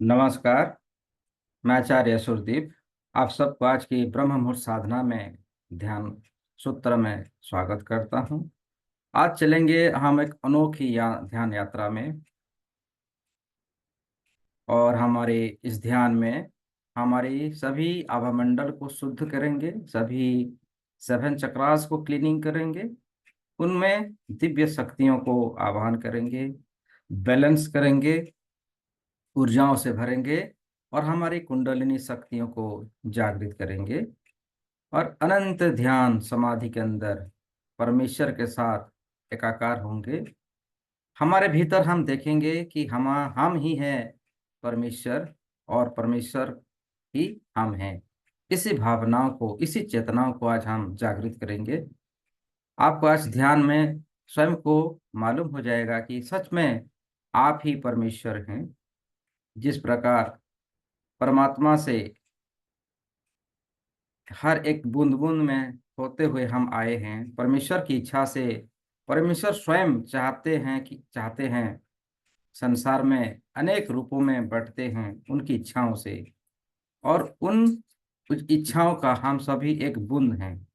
नमस्कार। मैं आचार्य सुरदीप आप सबको आज की ब्रह्म मुहूर्त साधना में ध्यान सूत्र में स्वागत करता हूं। आज चलेंगे हम एक अनोखी ध्यान यात्रा में। और हमारे इस ध्यान में हमारी सभी आभामंडल को शुद्ध करेंगे, सभी 7 चक्रास को क्लीनिंग करेंगे, उनमें दिव्य शक्तियों को आवाहन करेंगे, बैलेंस करेंगे, ऊर्जाओं से भरेंगे और हमारी कुंडलिनी शक्तियों को जागृत करेंगे। और अनंत ध्यान समाधि के अंदर परमेश्वर के साथ एकाकार होंगे। हमारे भीतर हम देखेंगे कि हम ही हैं परमेश्वर, और परमेश्वर ही हम हैं। इसी भावनाओं को, इसी चेतनाओं को आज हम जागृत करेंगे। आपको आज ध्यान में स्वयं को मालूम हो जाएगा कि सच में आप ही परमेश्वर हैं। जिस प्रकार परमात्मा से हर एक बूंद बूंद में होते हुए हम आए हैं, परमेश्वर की इच्छा से परमेश्वर स्वयं चाहते हैं संसार में अनेक रूपों में बढ़ते हैं उनकी इच्छाओं से। और उन कुछ इच्छाओं का हम सभी एक बूंद हैं।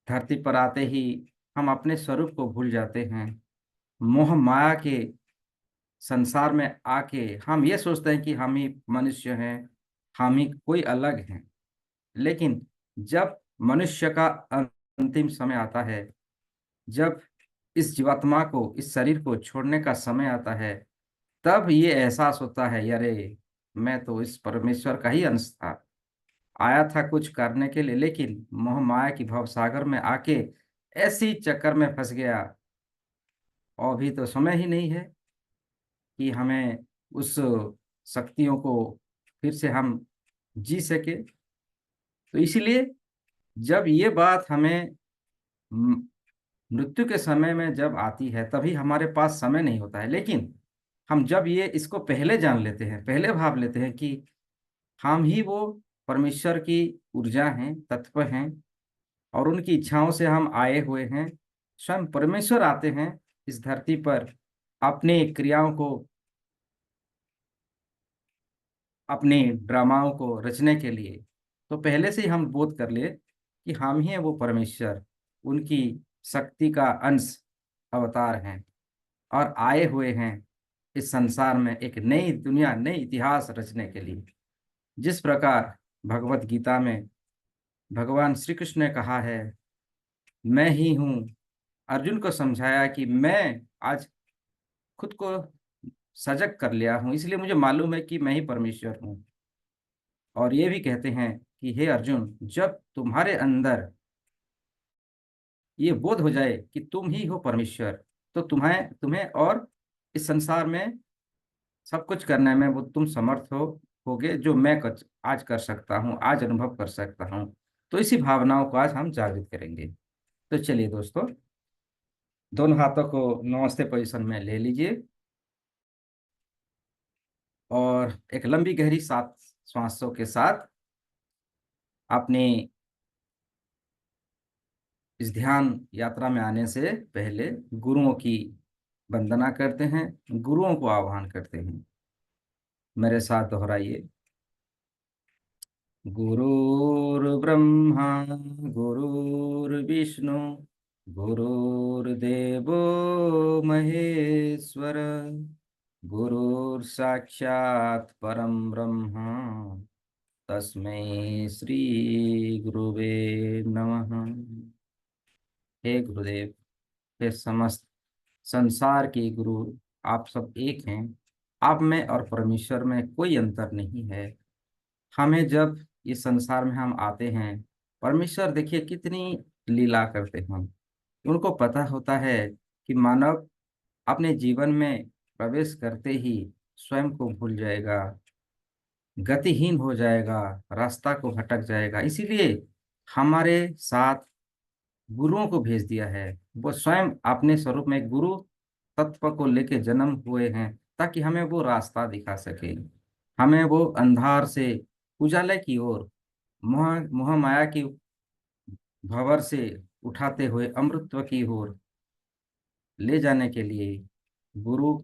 धरती पर आते ही हम अपने स्वरूप को भूल जाते हैं। मोह माया के संसार में आके हम ये सोचते हैं कि हम ही मनुष्य हैं, हम ही कोई अलग हैं। लेकिन जब मनुष्य का अंतिम समय आता है, जब इस जीवात्मा को, इस शरीर को छोड़ने का समय आता है, तब ये एहसास होता है, अरे मैं तो इस परमेश्वर का ही अंश था। आया था कुछ करने के लिए, लेकिन मोह माया की भवसागर में आके ऐसी चक्कर में फंस गया। और अभी तो समय ही नहीं है कि हमें उस शक्तियों को फिर से हम जी सके। तो इसलिए जब ये बात हमें म- मृत्यु के समय में जब आती है, तभी हमारे पास समय नहीं होता है। लेकिन हम जब ये इसको पहले जान लेते हैं, पहले भाव लेते हैं कि हम ही वो परमेश्वर की ऊर्जा हैं, तत्व हैं, और उनकी इच्छाओं से हम आए हुए हैं। स्वयं परमेश्वर आते हैं इस धरती पर अपनी क्रियाओं को, अपने ड्रामाओं को रचने के लिए। तो पहले से ही हम बोध कर ले कि हम ही हैं वो परमेश्वर, उनकी शक्ति का अंश, अवतार हैं, और आए हुए हैं इस संसार में एक नई दुनिया, नई इतिहास रचने के लिए। जिस प्रकार भगवत गीता में भगवान श्री कृष्ण ने कहा है, मैं ही हूँ, अर्जुन को समझाया कि मैं आज खुद को सजग कर लिया हूँ, इसलिए मुझे मालूम है कि मैं ही परमेश्वर हूँ। और ये भी कहते हैं कि हे अर्जुन, जब तुम्हारे अंदर ये बोध हो जाए कि तुम ही हो परमेश्वर, तो तुम्हें तुम्हें और इस संसार में सब कुछ करने में वो तुम समर्थ होगे, जो मैं आज कर सकता हूँ, आज अनुभव कर सकता हूँ। तो इसी भावनाओं को आज हम जागृत करेंगे। तो चलिए दोस्तों, दोनों हाथों को नमस्ते पोजीशन में ले लीजिए और एक लंबी गहरी सात श्वासों के साथ अपने इस ध्यान यात्रा में आने से पहले गुरुओं की वंदना करते हैं, गुरुओं को आह्वान करते हैं। मेरे साथ दोहराइए। गुरुर्ब्रह्मा गुरुर्विष्णु गुरुर्देवो महेश्वर, गुरुर्साक्षात् परम ब्रह्म, तस्मै श्री गुरुवे नमः। हे गुरुदेव, हे समस्त संसार के गुरु, आप सब एक हैं। आप में और परमेश्वर में कोई अंतर नहीं है। हमें जब इस संसार में हम आते हैं, परमेश्वर देखिए कितनी लीला करते हैं। उनको पता होता है कि मानव अपने जीवन में प्रवेश करते ही स्वयं को भूल जाएगा, गतिहीन हो जाएगा, रास्ता को भटक जाएगा। इसीलिए हमारे साथ गुरुओं को भेज दिया है। वो स्वयं अपने स्वरूप में गुरु तत्व को लेके जन्म हुए हैं, ताकि हमें वो रास्ता दिखा सके, हमें वो अंधार से उजाले की ओर, मोह मोह माया की भंवर से उठाते हुए अमृतत्व की ओर ले जाने के लिए गुरु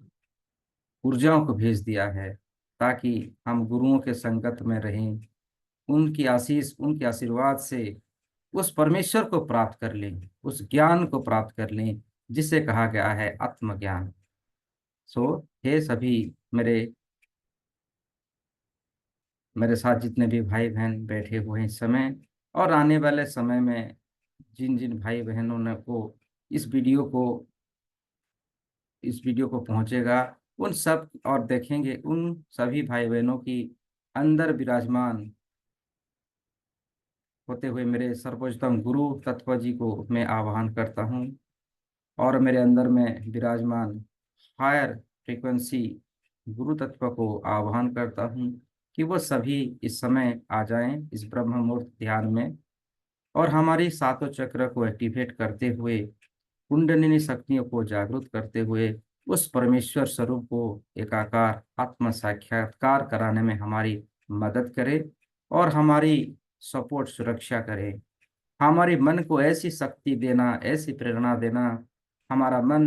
ऊर्जाओं को भेज दिया है, ताकि हम गुरुओं के संगत में रहें, उनकी आशीष, उनके आशीर्वाद से उस परमेश्वर को प्राप्त कर लें, उस ज्ञान को प्राप्त कर लें जिसे कहा गया है आत्मज्ञान। सो हे सभी मेरे मेरे साथ जितने भी भाई बहन बैठे हुए हैं इस समय और आने वाले समय में जिन जिन भाई बहनों ने को इस वीडियो को इस वीडियो को पहुंचेगा, उन सब और देखेंगे, उन सभी भाई बहनों की अंदर विराजमान होते हुए मेरे सर्वोच्चतम गुरु तत्व जी को मैं आह्वान करता हूँ और मेरे अंदर में विराजमान हायर फ्रीक्वेंसी गुरु तत्व को आह्वान करता हूँ कि वो सभी इस समय आ जाएं इस ब्रह्म मुहूर्त ध्यान में और हमारी सातों चक्र को एक्टिवेट करते हुए, कुंडलिनी शक्तियों को जागृत करते हुए उस परमेश्वर स्वरूप को एकाकार आत्म साक्षात्कार कराने में हमारी मदद करे और हमारी सपोर्ट सुरक्षा करे। हमारे मन को ऐसी शक्ति देना, ऐसी प्रेरणा देना, हमारा मन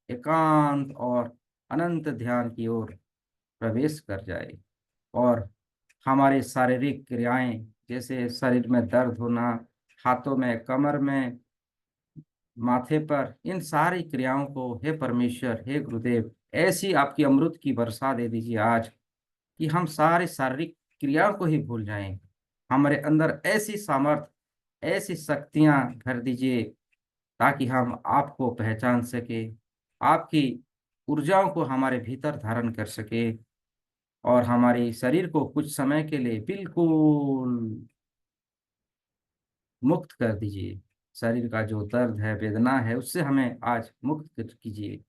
एकांत और अनंत ध्यान की ओर प्रवेश कर जाए और हमारी शारीरिक क्रियाएं, जैसे शरीर में दर्द होना, हाथों में, कमर में, माथे पर, इन सारी क्रियाओं को हे परमेश्वर, हे गुरुदेव, ऐसी आपकी अमृत की वर्षा दे दीजिए आज कि हम सारी शारीरिक क्रियाओं को ही भूल जाएं। हमारे अंदर ऐसी सामर्थ, ऐसी शक्तियां भर दीजिए ताकि हम आपको पहचान सके, आपकी ऊर्जाओं को हमारे भीतर धारण कर सके और हमारे शरीर को कुछ समय के लिए बिल्कुल मुक्त कर दीजिए। शरीर का जो दर्द है, वेदना है, उससे हमें आज मुक्त कीजिए।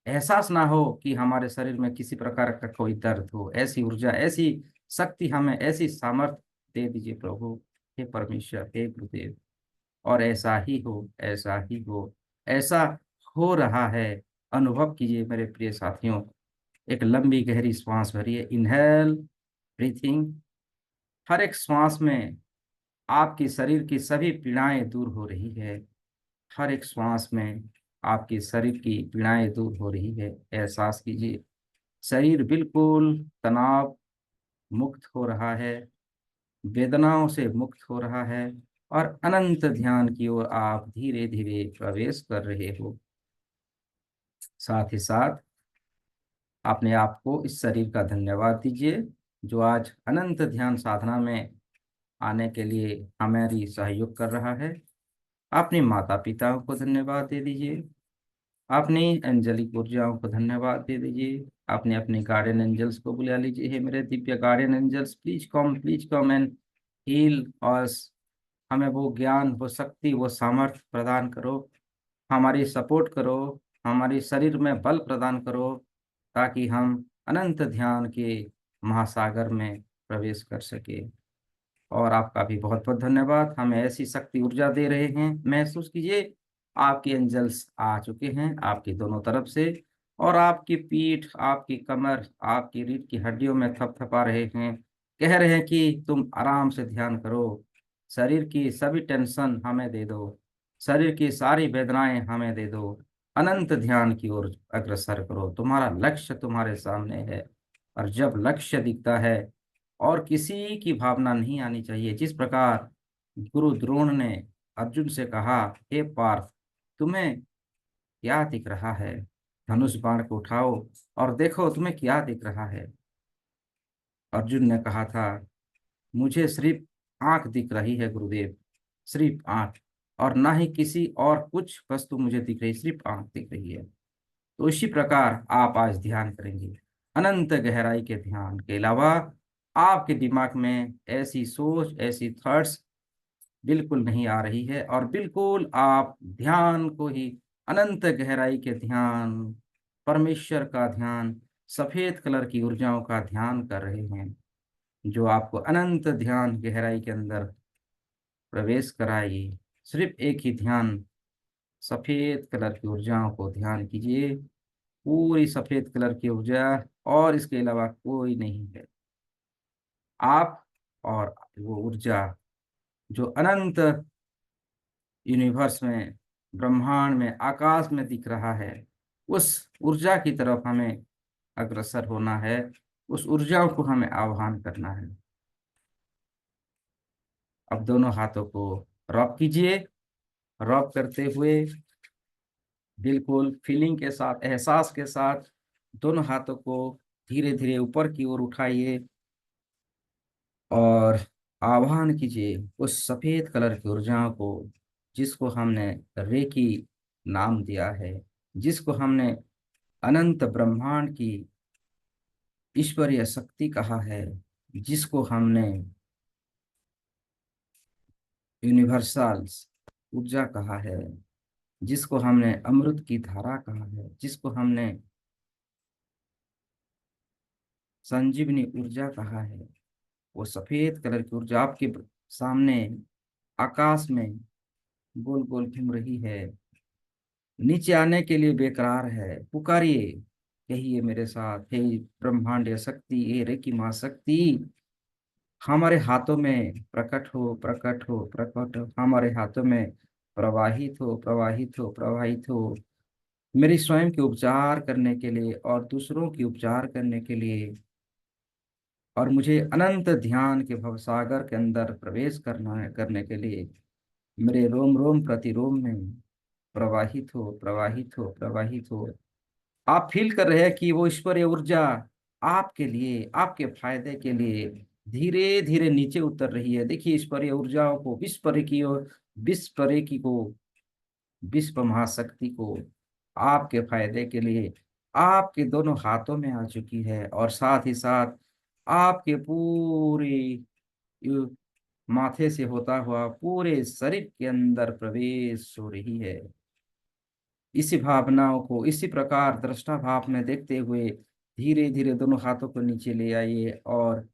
एहसास ना हो कि हमारे शरीर में किसी प्रकार का कोई दर्द हो। ऐसी ऊर्जा, ऐसी शक्ति हमें, ऐसी सामर्थ्य दे दीजिए प्रभु, हे परमेश्वर, हे गुरुदेव। और ऐसा ही हो, ऐसा ही हो, ऐसा हो रहा है। अनुभव कीजिए मेरे प्रिय साथियों। एक लंबी गहरी श्वास भरिए, इनहेल, ब्रीथिंग। हर एक श्वास में आपकी शरीर की सभी पीड़ाएं दूर हो रही है। हर एक श्वास में आपकी शरीर की पीड़ाएं दूर हो रही है। एहसास कीजिए, शरीर बिल्कुल तनाव मुक्त हो रहा है, वेदनाओं से मुक्त हो रहा है और अनंत ध्यान की ओर आप धीरे धीरे प्रवेश कर रहे हो। साथ ही साथ अपने आप को, इस शरीर का धन्यवाद दीजिए जो आज अनंत ध्यान साधना में आने के लिए हमारी सहयोग कर रहा है। अपने माता पिताओं को धन्यवाद दे दीजिए, अपनी एंजलिक ऊर्जाओं को धन्यवाद दे दीजिए, अपने अपने गार्डियन एंजल्स को बुला लीजिए। हे मेरे दिव्य guardian angels, please come and heal us. हमें वो ज्ञान, वो शक्ति, वो सामर्थ्य प्रदान करो, हमारी सपोर्ट करो, हमारे शरीर में बल प्रदान करो ताकि हम अनंत ध्यान के महासागर में प्रवेश कर सके। और आपका भी बहुत बहुत धन्यवाद, हमें ऐसी शक्ति ऊर्जा दे रहे हैं। महसूस कीजिए, आपके एंजल्स आ चुके हैं आपकी दोनों तरफ से और आपकी पीठ, आपकी कमर, आपकी रीढ़ की हड्डियों में थपथपा रहे हैं। कह रहे हैं कि तुम आराम से ध्यान करो, शरीर की सभी टेंशन हमें दे दो, शरीर की सारी वेदनाएं हमें दे दो, अनंत ध्यान की ओर अग्रसर करो। तुम्हारा लक्ष्य तुम्हारे सामने है और जब लक्ष्य दिखता है और किसी की भावना नहीं आनी चाहिए। जिस प्रकार गुरु द्रोण ने अर्जुन से कहा, हे पार्थ, तुम्हें क्या दिख रहा है? धनुष बाण को उठाओ और देखो तुम्हें क्या दिख रहा है। अर्जुन ने कहा था, मुझे सिर्फ आंख दिख रही है गुरुदेव, सिर्फ आंख, और ना ही किसी और कुछ वस्तु मुझे दिख रही, सिर्फ आंख दिख रही है। तो इसी प्रकार आप आज ध्यान करेंगे। अनंत गहराई के ध्यान के अलावा आपके दिमाग में ऐसी सोच, ऐसी थॉट्स बिल्कुल नहीं आ रही है और बिल्कुल आप ध्यान को ही, अनंत गहराई के ध्यान, परमेश्वर का ध्यान, सफेद कलर की ऊर्जाओं का ध्यान कर रहे हैं जो आपको अनंत ध्यान गहराई के अंदर प्रवेश कराएगी। सिर्फ एक ही ध्यान, सफेद कलर की ऊर्जाओं को ध्यान कीजिए, पूरी सफेद कलर की ऊर्जा, और इसके अलावा कोई नहीं है। आप और वो ऊर्जा जो अनंत यूनिवर्स में, ब्रह्मांड में, आकाश में दिख रहा है, उस ऊर्जा की तरफ हमें अग्रसर होना है उस ऊर्जाओं को हमें आह्वान करना है। अब दोनों हाथों को रॉक कीजिए। रॉक करते हुए बिल्कुल फीलिंग के साथ, एहसास के साथ दोनों हाथों को धीरे धीरे ऊपर की ओर उठाइए और आह्वान कीजिए उस सफेद कलर की ऊर्जाओं को, जिसको हमने रेकी नाम दिया है, जिसको हमने अनंत ब्रह्मांड की ईश्वरीय शक्ति कहा है, जिसको हमने यूनिवर्सल ऊर्जा कहा है, जिसको हमने अमृत की धारा कहा है, जिसको हमने संजीवनी ऊर्जा कहा है। वो सफेद कलर की ऊर्जा आपके सामने आकाश में गोल गोल घूम रही है, नीचे आने के लिए बेकरार है। पुकारिए, कहिए मेरे साथ, हे ब्रह्मांडीय शक्ति, हे रेकी माँ शक्ति, हमारे हाथों में प्रकट हो, प्रकट हो, प्रकट हो, हमारे हाथों में प्रवाहित हो, प्रवाहित हो, प्रवाहित हो, मेरी स्वयं के उपचार करने के लिए और दूसरों की उपचार करने के लिए, और मुझे अनंत ध्यान के भवसागर के अंदर प्रवेश करना है, करने के लिए मेरे रोम रोम प्रतिरोम में प्रवाहित हो, प्रवाहित हो, प्रवाहित हो। आप फील कर रहे हैं कि वो ईश्वरीय ऊर्जा आपके लिए, आपके फायदे के लिए धीरे धीरे नीचे उतर रही है। देखिए ईश्वरीय ऊर्जाओं को, विश्व रेकी को, विश्व महाशक्ति को आपके फायदे के लिए आपके दोनों हाथों में आ चुकी है, और साथ ही साथ आपके पूरे यु- माथे से होता हुआ पूरे शरीर के अंदर प्रवेश हो रही है। इसी भावनाओं को इसी प्रकार दृष्टा भाव में देखते हुए धीरे धीरे दोनों हाथों को नीचे ले आइए और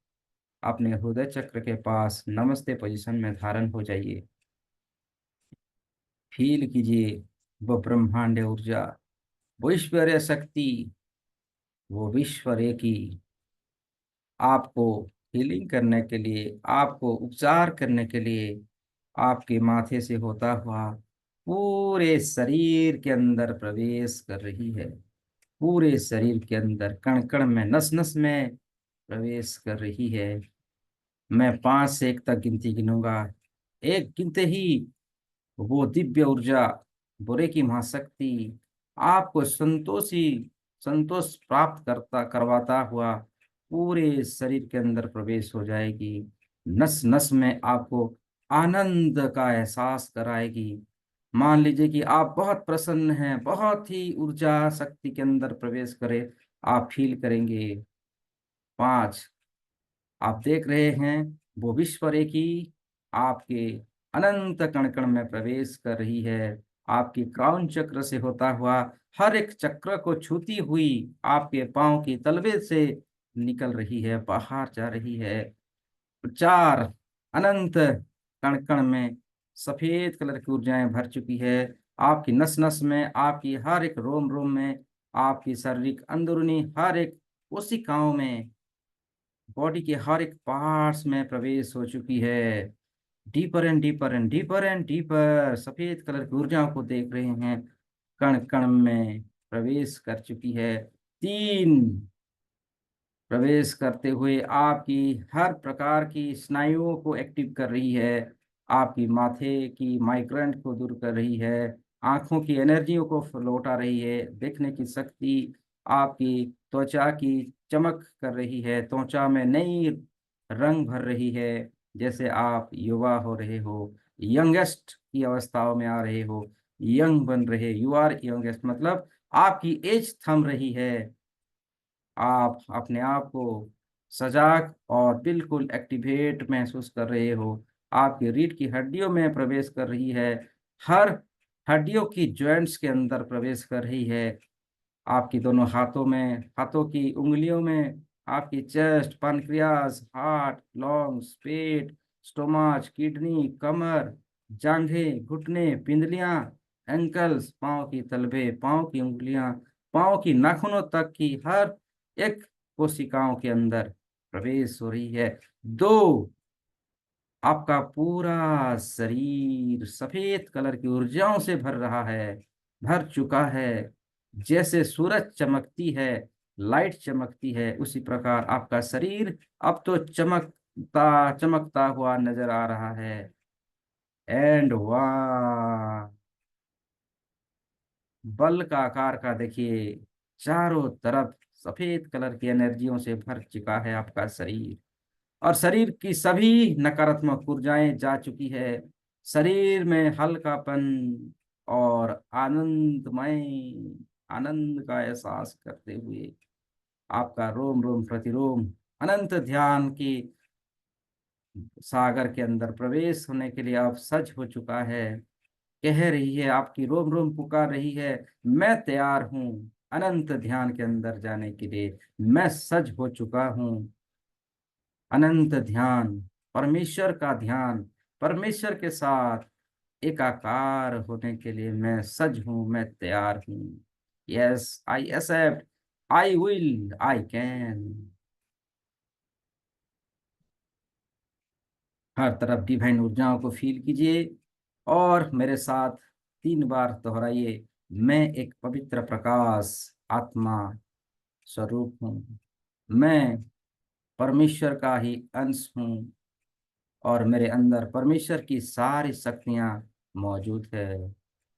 अपने हृदय चक्र के पास नमस्ते पोजीशन में धारण हो जाइए। फील कीजिए वो ब्रह्मांड ऊर्जा, वो ईश्वरीय शक्ति, वो विश्व की आपको हीलिंग करने के लिए, आपको उपचार करने के लिए आपके माथे से होता हुआ पूरे शरीर के अंदर प्रवेश कर रही है। पूरे शरीर के अंदर कण कण में, नस नस में प्रवेश कर रही है। मैं 5 से 1 तक गिनती गिनूंगा। एक गिनते ही वो दिव्य ऊर्जा, बुरे की महाशक्ति आपको संतोष प्राप्त करता करवाता हुआ पूरे शरीर के अंदर प्रवेश हो जाएगी। नस नस में आपको आनंद का एहसास कराएगी। मान लीजिए कि आप बहुत प्रसन्न हैं, बहुत ही ऊर्जा शक्ति के अंदर प्रवेश करें, आप फील करेंगे। 5, आप देख रहे हैं वो विश्व रेखी आपके अनंत कण कण में प्रवेश कर रही है। आपकी क्राउन चक्र से होता हुआ हर एक चक्र को छूती हुई आपके पांव की तलवे से निकल रही है, बाहर जा रही है। 4, अनंत कण कण में सफेद कलर की ऊर्जाएं भर चुकी है। आपकी नस नस में, आपकी हर एक रोम रोम में, आपकी शारीरिक अंदरूनी हर एक कोशिकाओं में, बॉडी के हर एक पार्ट्स में प्रवेश हो चुकी है। Deeper and deeper and deeper and deeper सफेद कलर की ऊर्जाओं को देख रहे हैं, कण कण में प्रवेश कर चुकी है। 3, प्रवेश करते हुए आपकी हर प्रकार की स्नायुओं को एक्टिव कर रही है, आपकी माथे की माइग्रेन को दूर कर रही है, आंखों की एनर्जियों को लौटा रही है, देखने की शक्ति, आपकी त्वचा की चमक कर रही है, त्वचा में नई रंग भर रही है। जैसे आप युवा हो रहे हो, यंगेस्ट की अवस्थाओं में आ रहे हो, यंग बन रहे, यू आर यंगेस्ट, मतलब आपकी एज थम रही है। आप अपने आप को सजाग और बिल्कुल एक्टिवेट महसूस कर रहे हो। आपकी रीढ़ की हड्डियों में प्रवेश कर रही है, हर हड्डियों की जॉइंट्स के अंदर प्रवेश कर रही है। आपकी दोनों हाथों में, हाथों की उंगलियों में, आपकी चेस्ट, पैनक्रियाज, हार्ट, लंग्स, पेट, स्टोमच, किडनी, कमर, जांघें, घुटने, पिंडलियां, एंकल्स, पांव की तलवे, पांव की उंगलियां, पांव की नाखूनों तक की हर एक कोशिकाओं के अंदर प्रवेश हो रही है। 2, आपका पूरा शरीर सफेद कलर की ऊर्जाओं से भर रहा है, भर चुका है। जैसे सूरज चमकती है, लाइट चमकती है, उसी प्रकार आपका शरीर अब तो चमकता चमकता हुआ नजर आ रहा है। एंड वाह, बल का आकार का देखिए, चारों तरफ सफेद कलर की एनर्जियों से भर चुका है आपका शरीर। और शरीर की सभी नकारात्मक ऊर्जाएं जा चुकी है। शरीर में हल्कापन और आनंदमय आनंद का एहसास करते हुए आपका रोम रोम प्रतिरोम अनंत ध्यान की सागर के अंदर प्रवेश होने के लिए अब सज हो चुका है। कह रही है, आपकी रोम रोम पुकार रही है, मैं तैयार हूँ अनंत ध्यान के अंदर जाने के लिए। मैं सज हो चुका हूँ। अनंत ध्यान, परमेश्वर का ध्यान, परमेश्वर के साथ एकाकार होने के लिए मैं सज हूं, मैं तैयार हूं। Yes I accept, I will, I can. हर तरफ डिवाइन ऊर्जाओं को फील कीजिए और मेरे साथ 3 बार दोहराइए। मैं एक पवित्र प्रकाश आत्मा स्वरूप हूँ। मैं परमेश्वर का ही अंश हूँ और मेरे अंदर परमेश्वर की सारी शक्तियाँ मौजूद है।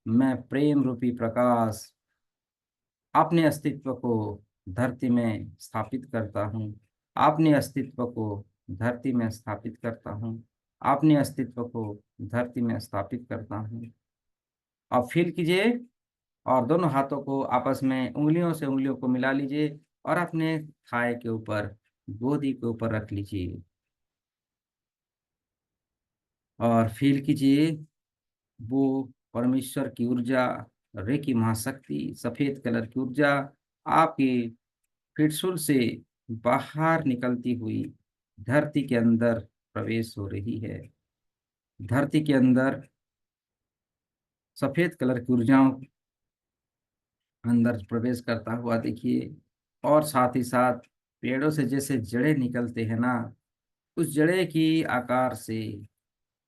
मैं प्रेम रूपी प्रकाश अपने अस्तित्व को धरती में स्थापित करता हूँ। अपने अस्तित्व को धरती में स्थापित करता हूँ। अपने अस्तित्व को धरती में स्थापित करता हूँ। अब फील कीजिए और दोनों हाथों को आपस में उंगलियों से उंगलियों को मिला लीजिए और अपने थाई के ऊपर, गोदी के ऊपर रख लीजिए और फील कीजिए वो परमेश्वर की ऊर्जा, रेकी महाशक्ति, सफेद कलर की ऊर्जा आपकी फिटसुल से बाहर निकलती हुई धरती के अंदर प्रवेश हो रही है। धरती के अंदर सफेद कलर की ऊर्जाओं अंदर प्रवेश करता हुआ देखिए। और साथ ही साथ पेड़ों से जैसे जड़ें निकलते हैं ना, उस जड़े की आकार से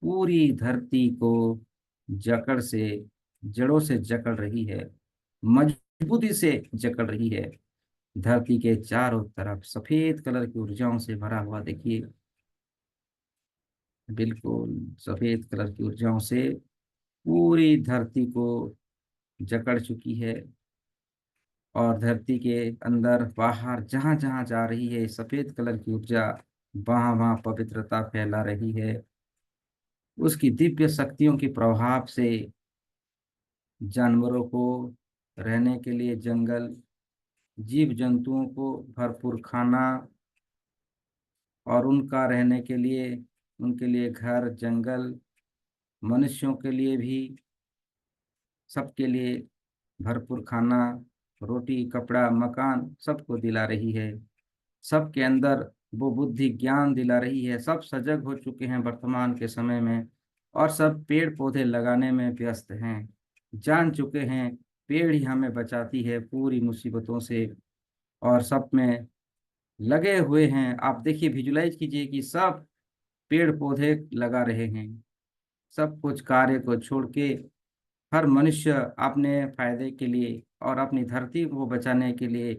पूरी धरती को जकड़ से जड़ों से जकड़ रही है, मजबूती से जकड़ रही है। धरती के चारों तरफ सफेद कलर की ऊर्जाओं से भरा हुआ देखिए, बिल्कुल सफेद कलर की ऊर्जाओं से पूरी धरती को जकड़ चुकी है। और धरती के अंदर बाहर जहां जहां जा रही है सफेद कलर की ऊर्जा, वहां वहां पवित्रता फैला रही है। उसकी दिव्य शक्तियों के प्रभाव से जानवरों को रहने के लिए जंगल, जीव जंतुओं को भरपूर खाना और उनका रहने के लिए, उनके लिए घर, जंगल, मनुष्यों के लिए भी, सबके लिए भरपूर खाना, रोटी, कपड़ा, मकान सबको दिला रही है। सबके अंदर वो बुद्धि ज्ञान दिला रही है। सब सजग हो चुके हैं वर्तमान के समय में और सब पेड़ पौधे लगाने में व्यस्त हैं। जान चुके हैं पेड़ ही हमें बचाती है पूरी मुसीबतों से। और सब में लगे हुए हैं। आप देखिए, विजुलाइज कीजिए कि सब पेड़ पौधे लगा रहे हैं। सब कुछ कार्य को छोड़ के हर मनुष्य अपने फायदे के लिए और अपनी धरती को बचाने के लिए,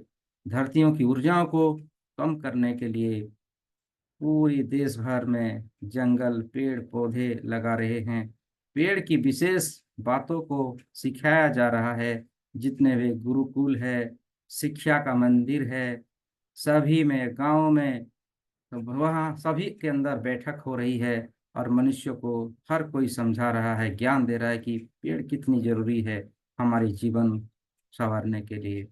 धरतियों की ऊर्जाओं को कम करने के लिए पूरी देश भर में जंगल, पेड़ पौधे लगा रहे हैं। पेड़ की विशेष बातों को सिखाया जा रहा है। जितने भी गुरुकुल है, शिक्षा का मंदिर है, सभी में, गांव में, तो वहाँ सभी के अंदर बैठक हो रही है और मनुष्य को हर कोई समझा रहा है, ज्ञान दे रहा है कि पेड़ कितनी जरूरी है हमारे जीवन संवारने के लिए।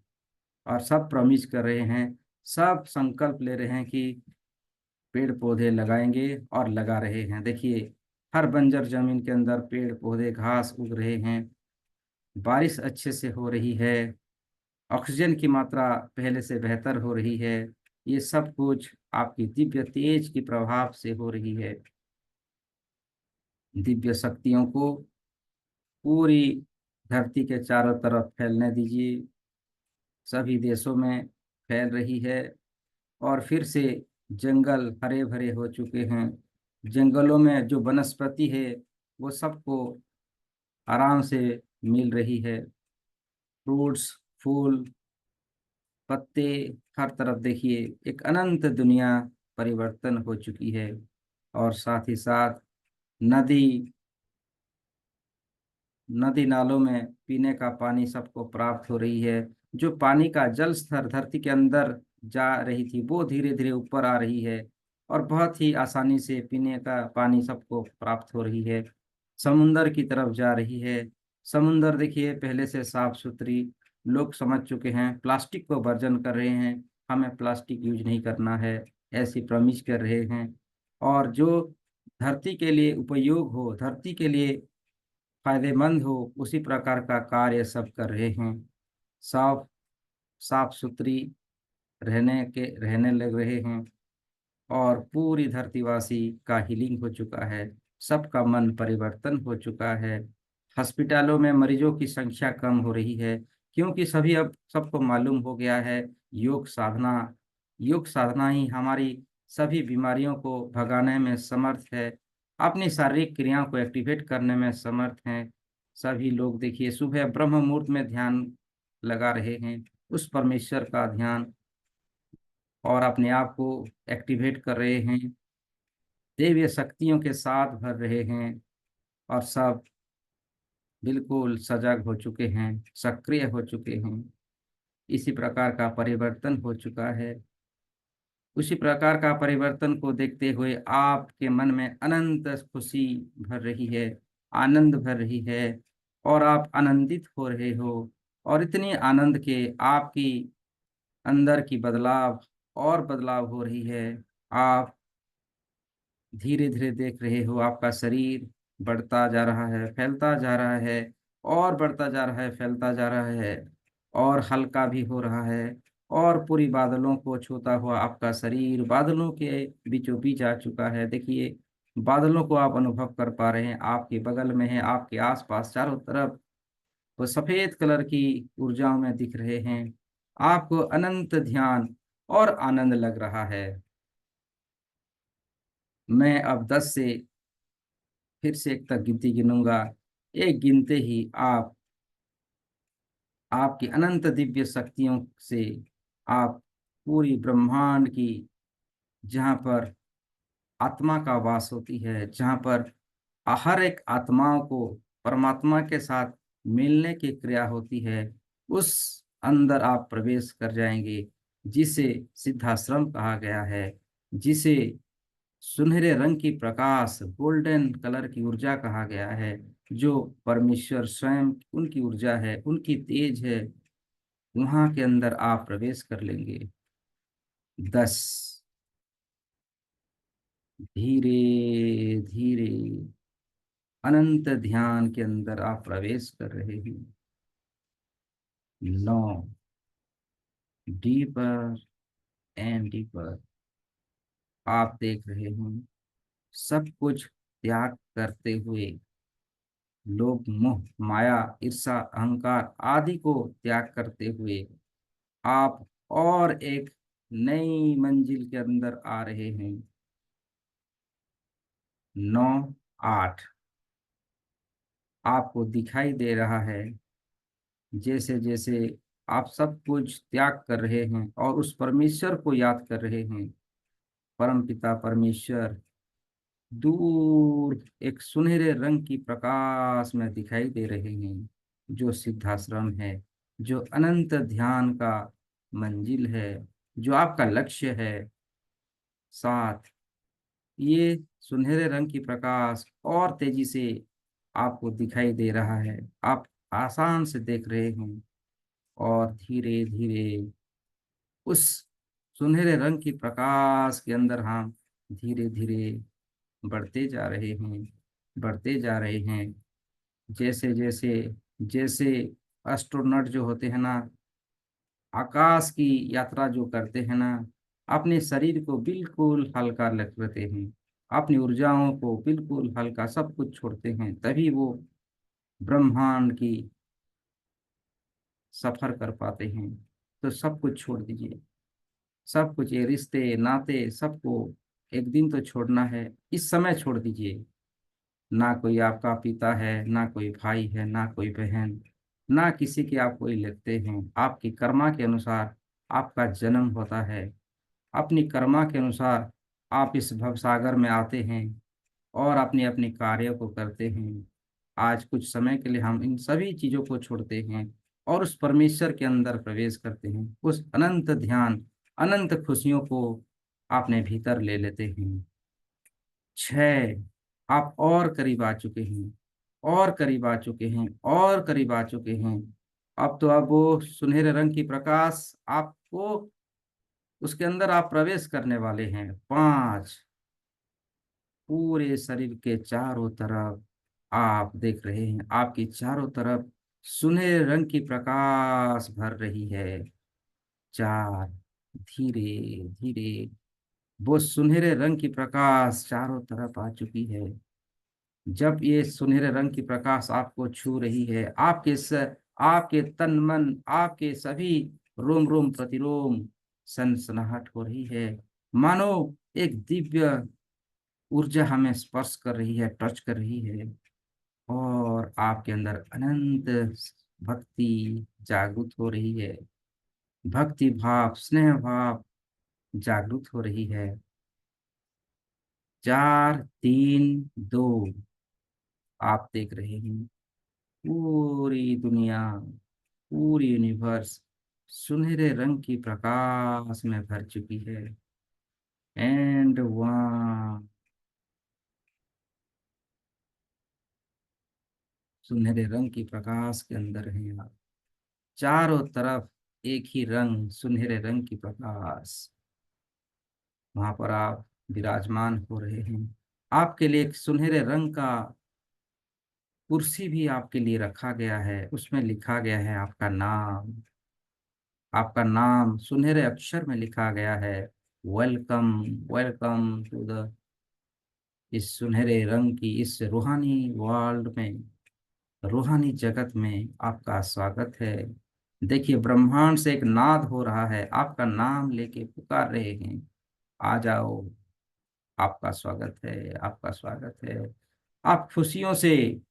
और सब प्रॉमिस कर रहे हैं, सब संकल्प ले रहे हैं कि पेड़ पौधे लगाएंगे और लगा रहे हैं। देखिए, हर बंजर जमीन के अंदर पेड़ पौधे घास उग रहे हैं। बारिश अच्छे से हो रही है। ऑक्सीजन की मात्रा पहले से बेहतर हो रही है। ये सब कुछ आपकी दिव्य तेज की प्रभाव से हो रही है। दिव्य शक्तियों को पूरी धरती के चारों तरफ फैलने दीजिए। सभी देशों में फैल रही है और फिर से जंगल हरे भरे हो चुके हैं। जंगलों में जो वनस्पति है वो सबको आराम से मिल रही है। फ्रूट्स, फूल, पत्ते, हर तरफ देखिए एक अनंत दुनिया परिवर्तन हो चुकी है। और साथ ही साथ नदी नदी नालों में पीने का पानी सबको प्राप्त हो रही है। जो पानी का जल स्तर धरती के अंदर जा रही थी वो धीरे धीरे ऊपर आ रही है और बहुत ही आसानी से पीने का पानी सबको प्राप्त हो रही है। समुंदर की तरफ जा रही है। समुंदर देखिए पहले से साफ सुथरी, लोग समझ चुके हैं, प्लास्टिक को वर्जन कर रहे हैं। हमें प्लास्टिक यूज नहीं करना है, ऐसी प्रॉमिस कर रहे हैं। और जो धरती के लिए उपयोग हो, धरती के लिए फायदेमंद हो, उसी प्रकार का कार्य सब कर रहे हैं। साफ साफ सुथरी रहने लग रहे हैं। और पूरी धरतीवासी का हीलिंग हो चुका है। सबका मन परिवर्तन हो चुका है। हॉस्पिटलों में मरीजों की संख्या कम हो रही है, क्योंकि सभी अब सबको मालूम हो गया है योग साधना योग साधना ही हमारी सभी बीमारियों को भगाने में समर्थ है, अपनी शारीरिक क्रियाओं को एक्टिवेट करने में समर्थ हैं। सभी लोग देखिए सुबह ब्रह्म मुहूर्त में ध्यान लगा रहे हैं, उस परमेश्वर का ध्यान, और अपने आप को एक्टिवेट कर रहे हैं, दैवीय शक्तियों के साथ भर रहे हैं। और सब बिल्कुल सजग हो चुके हैं, सक्रिय हो चुके हैं। इसी प्रकार का परिवर्तन हो चुका है। उसी प्रकार का परिवर्तन को देखते हुए आपके मन में अनंत खुशी भर रही है, आनंद भर रही है, और आप आनंदित हो रहे हो। और इतनी आनंद के आपकी अंदर की बदलाव और बदलाव हो रही है। आप धीरे धीरे देख रहे हो आपका शरीर बढ़ता जा रहा है, फैलता जा रहा है, और बढ़ता जा रहा है, फैलता जा रहा है, और हल्का भी हो रहा है। और पूरी बादलों को छूता हुआ आपका शरीर बादलों के बीचों बीच आ चुका है। देखिए बादलों को आप अनुभव कर पा रहे हैं, आपके बगल में है, आपके आसपास चारों तरफ वो सफेद कलर की ऊर्जाओं में दिख रहे हैं। आपको अनंत ध्यान और आनंद लग रहा है। मैं अब 10 से फिर से एक तक गिनती गिनूंगा। एक गिनते ही आप आपकी अनंत दिव्य शक्तियों से आप पूरी ब्रह्मांड की, जहाँ पर आत्मा का वास होती है, जहाँ पर हर एक आत्माओं को परमात्मा के साथ मिलने की क्रिया होती है, उस अंदर आप प्रवेश कर जाएंगे, जिसे सिद्धाश्रम कहा गया है, जिसे सुनहरे रंग की प्रकाश, गोल्डन कलर की ऊर्जा कहा गया है, जो परमेश्वर स्वयं उनकी ऊर्जा है, उनकी तेज है। वहां के अंदर आप प्रवेश कर लेंगे। 10। धीरे धीरे अनंत ध्यान के अंदर आप प्रवेश कर रहे हैं। 9। डीपर एंड डीपर आप देख रहे हैं, सब कुछ त्याग करते हुए, लोभ मोह माया ईर्षा अहंकार आदि को त्याग करते हुए आप और एक नई मंजिल के अंदर आ रहे हैं। 9। 8 आपको दिखाई दे रहा है, जैसे जैसे आप सब कुछ त्याग कर रहे हैं और उस परमेश्वर को याद कर रहे हैं, परम पिता परमेश्वर दूर एक सुनहरे रंग की प्रकाश में दिखाई दे रहे हैं, जो सिद्धाश्रम है, जो अनंत ध्यान का मंजिल है, जो आपका लक्ष्य है। 7। ये सुनहरे रंग की प्रकाश और तेजी से आपको दिखाई दे रहा है, आप आसान से देख रहे हैं। और धीरे धीरे उस सुनहरे रंग की प्रकाश के अंदर हम धीरे धीरे बढ़ते जा रहे हैं, बढ़ते जा रहे हैं। जैसे जैसे जैसे एस्ट्रोनॉट जो होते हैं ना, आकाश की यात्रा जो करते हैं ना, अपने शरीर को बिल्कुल हल्का रखते हैं, अपनी ऊर्जाओं को बिल्कुल हल्का, सब कुछ छोड़ते हैं, तभी वो ब्रह्मांड की सफर कर पाते हैं। तो सब कुछ छोड़ दीजिए, सब कुछ, ये रिश्ते नाते सबको एक दिन तो छोड़ना है, इस समय छोड़ दीजिए। ना कोई आपका पिता है, ना कोई भाई है, ना कोई बहन, ना किसी के आप कोई लगते हैं, आपकी कर्मा के अनुसार आपका जन्म होता है। अपनी कर्मा के अनुसार आप इस भवसागर में आते हैं और अपनी अपनी कार्यों को करते हैं। आज कुछ समय के लिए हम इन सभी चीजों को छोड़ते हैं और उस परमेश्वर के अंदर प्रवेश करते हैं। उस अनंत ध्यान, अनंत खुशियों को अपने भीतर ले लेते हैं। 6, आप और करीब आ चुके हैं, और करीब आ चुके हैं, और करीब आ चुके हैं। अब वो सुनहरे रंग की प्रकाश आपको, उसके अंदर आप प्रवेश करने वाले हैं। 5, पूरे शरीर के चारों तरफ आप देख रहे हैं, आपकी चारों तरफ सुनहरे रंग की प्रकाश भर रही है। 4, धीरे धीरे वो सुनहरे रंग की प्रकाश चारों तरफ आ चुकी है। जब ये सुनहरे रंग की प्रकाश आपको छू रही है, आपके तन मन, आपके सभी रोम रोम प्रतिरोम सनसनाहट हो रही है। मानो एक दिव्य ऊर्जा हमें स्पर्श कर रही है, टच कर रही है, और आपके अंदर अनंत भक्ति जागृत हो रही है। भक्ति भाव, स्नेह भाव जागृत हो रही है। 4, 3, 2, आप देख रहे हैं पूरी दुनिया, पूरी यूनिवर्स सुनहरे रंग की प्रकाश में भर चुकी है। एंड वहाँ सुनहरे रंग की प्रकाश के अंदर हैं आप। चारों तरफ एक ही रंग, सुनहरे रंग की प्रकाश, वहां पर आप विराजमान हो रहे हैं। आपके लिए एक सुनहरे रंग का कुर्सी भी आपके लिए रखा गया है, उसमें लिखा गया है आपका नाम। आपका नाम सुनहरे अक्षर में लिखा गया है। वेलकम, वेलकम टू द, इस सुनहरे रंग की इस रूहानी वर्ल्ड में, रूहानी जगत में आपका स्वागत है। देखिए, ब्रह्मांड से एक नाद हो रहा है, आपका नाम लेके पुकार रहे हैं, आ जाओ, आपका स्वागत है, आपका स्वागत है। आप खुशियों से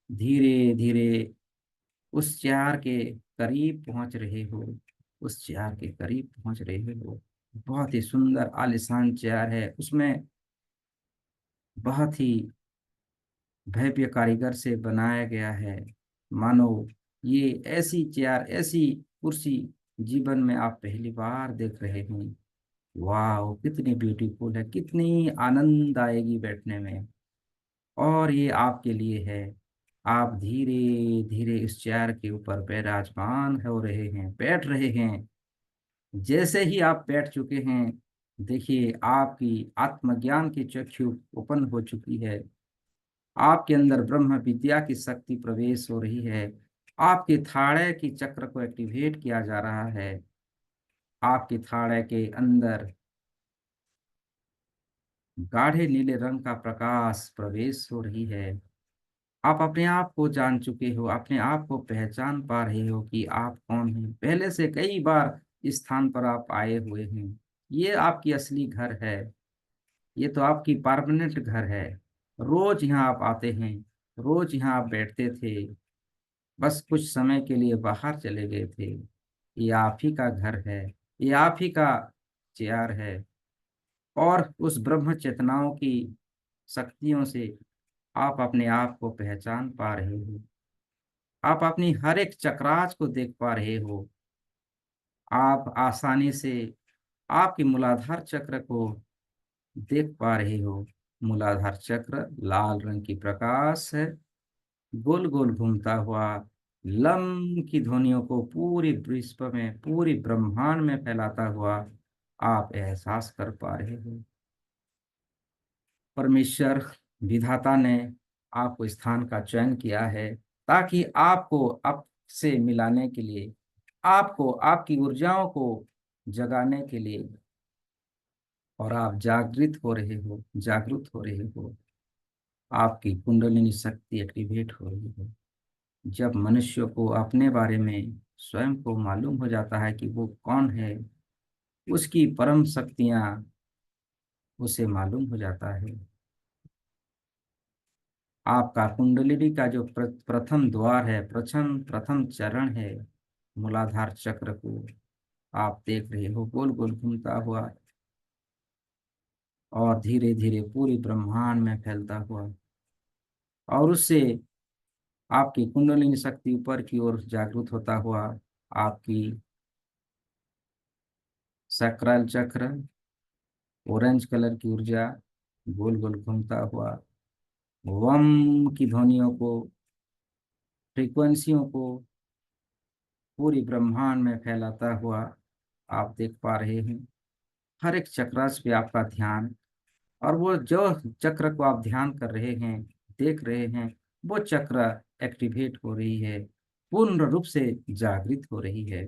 धीरे धीरे उस चेयर के करीब पहुंच रहे हो, उस चेयर के करीब पहुंच रहे हो। बहुत ही सुंदर आलीशान चेयर है, उसमें बहुत ही भव्य कारीगर से बनाया गया है। मानो ये ऐसी चेयर, ऐसी कुर्सी जीवन में आप पहली बार देख रहे हैं। वाह, कितनी ब्यूटीफुल है, कितनी आनंद आएगी बैठने में। और ये आपके लिए है। आप धीरे धीरे इस चेयर के ऊपर विराजमान हो रहे हैं, बैठ रहे हैं। जैसे ही आप बैठ चुके हैं, देखिए आपकी आत्मज्ञान की चक्षु ओपन हो चुकी है। आपके अंदर ब्रह्म विद्या की शक्ति प्रवेश हो रही है। आपके थाड़े की चक्र को एक्टिवेट किया जा रहा है। आपके थाड़े के अंदर गाढ़े नीले रंग का प्रकाश प्रवेश हो रही है। आप अपने आप को जान चुके हो, अपने आप को पहचान पा रहे हो कि आप कौन हैं। पहले से कई बार इस स्थान पर आप आए हुए हैं। ये आपकी असली घर है, ये तो आपकी परमानेंट घर है। रोज यहाँ आप आते हैं, रोज यहाँ आप बैठते थे, बस कुछ समय के लिए बाहर चले गए थे। ये आप ही का घर है, ये आप ही का चेयर है। और उस ब्रह्म चेतनाओं की शक्तियों से आप अपने आप को पहचान पा रहे हो। आप अपनी हर एक चक्राच को देख पा रहे हो। आप आसानी से आपके मूलाधार चक्र को देख पा रहे हो। मूलाधार चक्र लाल रंग की प्रकाश है, गोल गोल घूमता हुआ लम की ध्वनियों को पूरी विश्व में, पूरी ब्रह्मांड में फैलाता हुआ आप एहसास कर पा रहे हो। परमेश्वर विधाता ने आपको स्थान का चयन किया है ताकि आपको अब से मिलाने के लिए, आपको आपकी ऊर्जाओं को जगाने के लिए, और आप जागृत हो रहे हो, जागरूक हो रहे हो। आपकी कुंडलिनी शक्ति एक्टिवेट हो रही है। जब मनुष्य को अपने बारे में स्वयं को मालूम हो जाता है कि वो कौन है, उसकी परम शक्तियां उसे मालूम हो जाता है। आपका कुंडलिनी का जो प्रथम द्वार है, प्रथम प्रथम चरण है, मूलाधार चक्र को आप देख रहे हो गोल गोल घूमता हुआ और धीरे धीरे पूरी ब्रह्मांड में फैलता हुआ, और उससे आपकी कुंडलिनी शक्ति ऊपर की ओर जागृत होता हुआ आपकी सकराल चक्र, ऑरेंज कलर की ऊर्जा गोल गोल घूमता हुआ वम की ध्वनियों को, फ्रीक्वेंसियों को पूरी ब्रह्मांड में फैलाता हुआ आप देख पा रहे हैं। हर एक चक्रास पे आपका ध्यान, और वो जो चक्र को आप ध्यान कर रहे हैं, देख रहे हैं, वो चक्र एक्टिवेट हो रही है, पूर्ण रूप से जागृत हो रही है।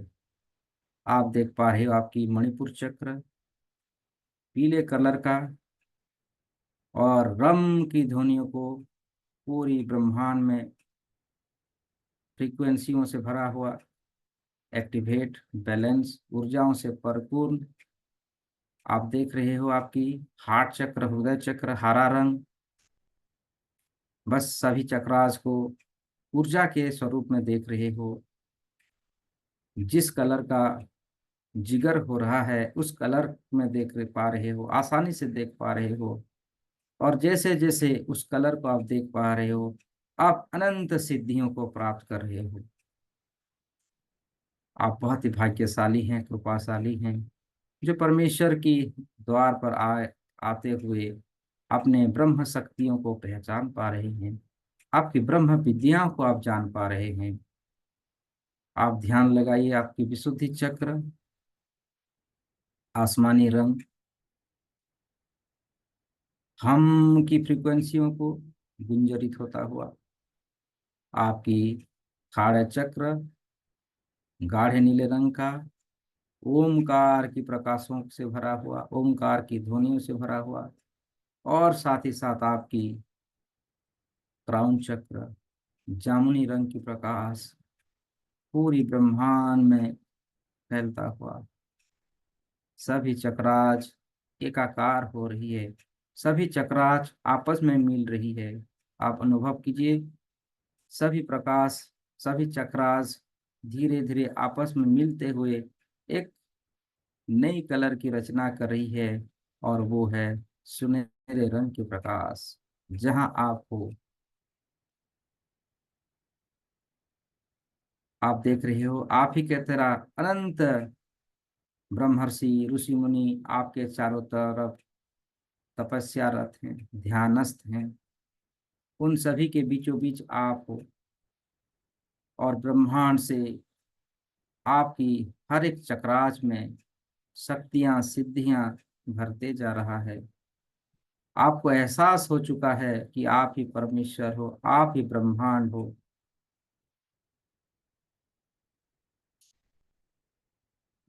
आप देख पा रहे हो आपकी मणिपुर चक्र पीले कलर का, और रम की ध्वनियों को पूरी ब्रह्मांड में फ्रीक्वेंसियों से भरा हुआ, एक्टिवेट, बैलेंस, ऊर्जाओं से परिपूर्ण। आप देख रहे हो आपकी हार्ट चक्र, हृदय चक्र हरा रंग, बस सभी चक्रास को ऊर्जा के स्वरूप में देख रहे हो। जिस कलर का जिगर हो रहा है उस कलर में देख पा रहे हो, आसानी से देख पा रहे हो। और जैसे जैसे उस कलर को आप देख पा रहे हो, आप अनंत सिद्धियों को प्राप्त कर रहे हो। आप बहुत ही भाग्यशाली हैं, कृपाशाली हैं, जो परमेश्वर की द्वार पर आते हुए अपने ब्रह्म शक्तियों को पहचान पा रहे हैं, आपकी ब्रह्म विद्याओं को आप जान पा रहे हैं। आप ध्यान लगाइए आपकी विशुद्धि चक्र, आसमानी रंग, हम की फ्रीक्वेंसियों को गुंजरित होता हुआ, आपकी खाड़ चक्र गाढ़े नीले रंग का, ओमकार की प्रकाशों से भरा हुआ, ओमकार की ध्वनियों से भरा हुआ, और साथ ही साथ आपकी क्राउन चक्र जामुनी रंग की प्रकाश पूरी ब्रह्मांड में फैलता हुआ। सभी चक्राज एकाकार हो रही है, सभी चक्राज आपस में मिल रही है। आप अनुभव कीजिए, सभी प्रकाश, सभी चक्रास धीरे धीरे आपस में मिलते हुए एक नई कलर की रचना कर रही है, और वो है सुनहरे रंग की प्रकाश। जहां आप हो, आप देख रहे हो आप ही के तरह अनंत ब्रह्मर्षि ऋषि मुनि आपके चारों तरफ तपस्यारत हैं, ध्यानस्थ हैं। उन सभी के बीचों बीच आप हो, और ब्रह्मांड से आपकी हर एक चक्राच में शक्तियां सिद्धियां भरते जा रहा है। आपको एहसास हो चुका है कि आप ही परमेश्वर हो, आप ही ब्रह्मांड हो।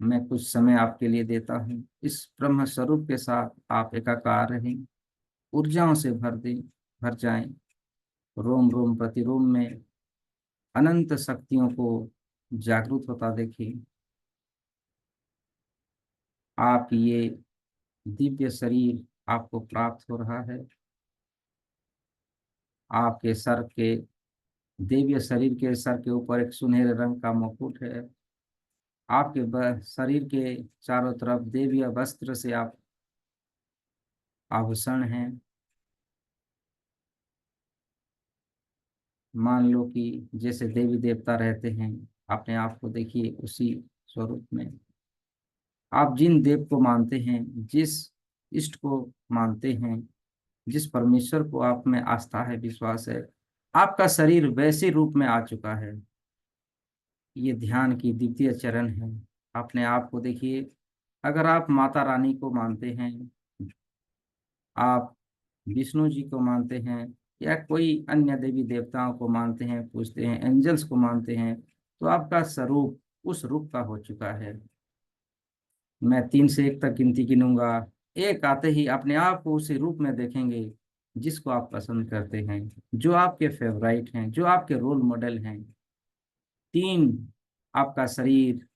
मैं कुछ समय आपके लिए देता हूँ, इस ब्रह्म स्वरूप के साथ आप एकाकार रहें, ऊर्जाओं से भर जाएं। रोम रोम प्रतिरोम में अनंत शक्तियों को जागृत होता देखिए। आप ये दिव्य शरीर आपको प्राप्त हो रहा है। आपके सर के दिव्य शरीर के सर के ऊपर एक सुनहरे रंग का मुकुट है। आपके शरीर के चारों तरफ दिव्य वस्त्र से आप आभूषण हैं। मान लो कि जैसे देवी देवता रहते हैं, अपने आप को देखिए उसी स्वरूप में। आप जिन देव को मानते हैं, जिस इष्ट को मानते हैं, जिस परमेश्वर को आप में आस्था है, विश्वास है, आपका शरीर वैसे रूप में आ चुका है। ये ध्यान की द्वितीय चरण है। अपने आप को देखिए। अगर आप माता रानी को मानते हैं, आप विष्णु जी को मानते हैं, या कोई अन्य देवी देवताओं को मानते हैं, पूजते हैं, एंजल्स को मानते हैं, तो आपका स्वरूप उस रूप का हो चुका है। मैं 3 से 1 तक गिनती गिनूंगा। एक आते ही अपने आप को उसी रूप में देखेंगे जिसको आप पसंद करते हैं, जो आपके फेवराइट हैं, जो आपके रोल मॉडल हैं। 3, आपका शरीर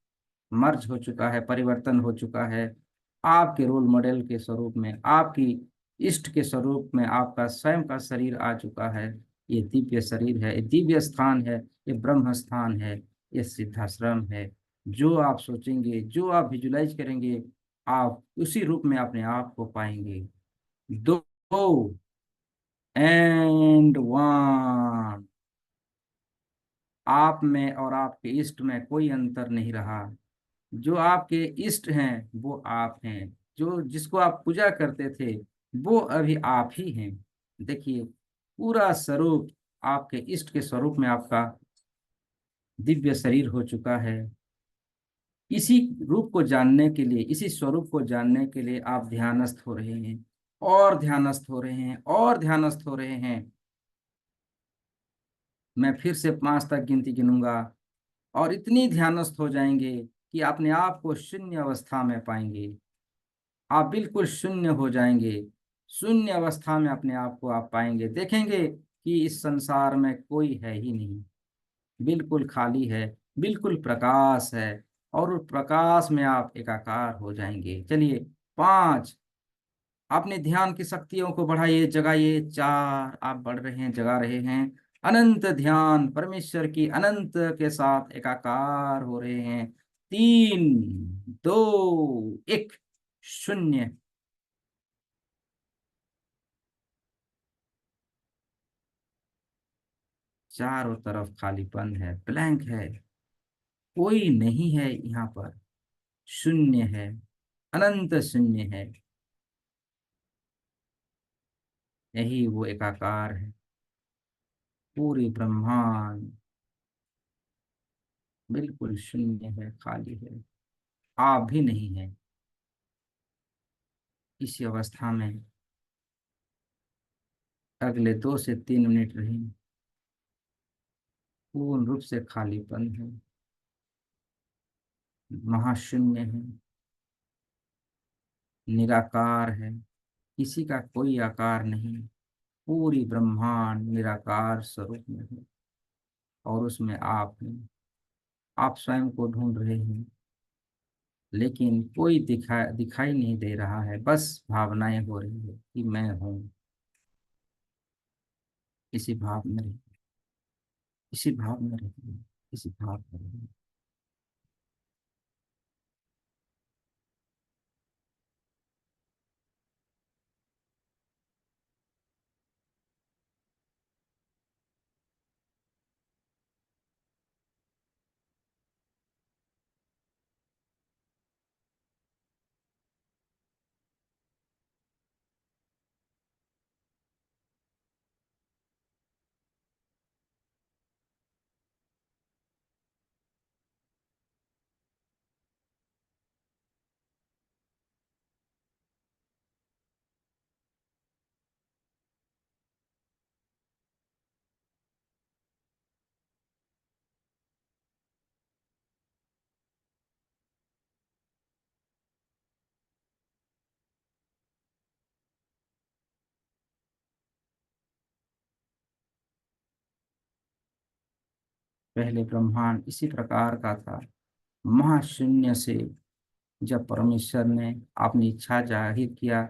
मर्ज हो चुका है, परिवर्तन हो चुका है आपके रोल मॉडल के स्वरूप में, आपकी इष्ट के स्वरूप में आपका स्वयं का शरीर आ चुका है। ये दिव्य शरीर है, ये दिव्य स्थान है, ये ब्रह्म स्थान है, ये सिद्धाश्रम है। जो आप सोचेंगे, जो आप विजुलाइज करेंगे, आप उसी रूप में अपने आप को पाएंगे। दो एंड वन। आप में और आपके इष्ट में कोई अंतर नहीं रहा। जो आपके इष्ट हैं वो आप हैं, जो जिसको आप पूजा करते थे वो अभी आप ही हैं। देखिए, पूरा स्वरूप आपके इष्ट के स्वरूप में आपका दिव्य शरीर हो चुका है। इसी रूप को जानने के लिए, इसी स्वरूप को जानने के लिए आप ध्यानस्थ हो रहे हैं, और ध्यानस्थ हो रहे हैं, और ध्यानस्थ हो रहे हैं। मैं फिर से 5 तक गिनती गिनूंगा, और इतनी ध्यानस्थ हो जाएंगे कि अपने आप को शून्य अवस्था में पाएंगे। आप बिल्कुल शून्य हो जाएंगे। शून्य अवस्था में अपने आप को आप पाएंगे, देखेंगे कि इस संसार में कोई है ही नहीं, बिल्कुल खाली है, बिल्कुल प्रकाश है, और उस प्रकाश में आप एकाकार हो जाएंगे। चलिए, 5। अपने ध्यान की शक्तियों को बढ़ाइए, जगाइए। 4, आप बढ़ रहे हैं, जगा रहे हैं। अनंत ध्यान, परमेश्वर की अनंत के साथ एकाकार हो रहे हैं। 3, 2, 1, शून्य। चारों तरफ खालीपन है, ब्लैंक है, कोई नहीं है यहाँ पर। शून्य है, अनंत शून्य है। यही वो एकाकार है। पूरी ब्रह्मांड बिल्कुल शून्य है, खाली है। आप भी नहीं है। इसी अवस्था में अगले 2 से 3 मिनट रहें। पूर्ण रूप से खालीपन है, महाशून्य है, निराकार है। किसी का कोई आकार नहीं। पूरी ब्रह्मांड निराकार स्वरूप में है, और उसमें आप हैं। आप स्वयं को ढूंढ रहे हैं, लेकिन कोई दिखाई नहीं दे रहा है। बस भावनाएं हो रही है कि मैं हूँ। इसी भाव में रहिए, इसी भाव में रहिए, इसी भाव में रहिए। पहले ब्रह्मांड इसी प्रकार का था, महाशून्य से। जब परमेश्वर ने अपनी इच्छा जाहिर किया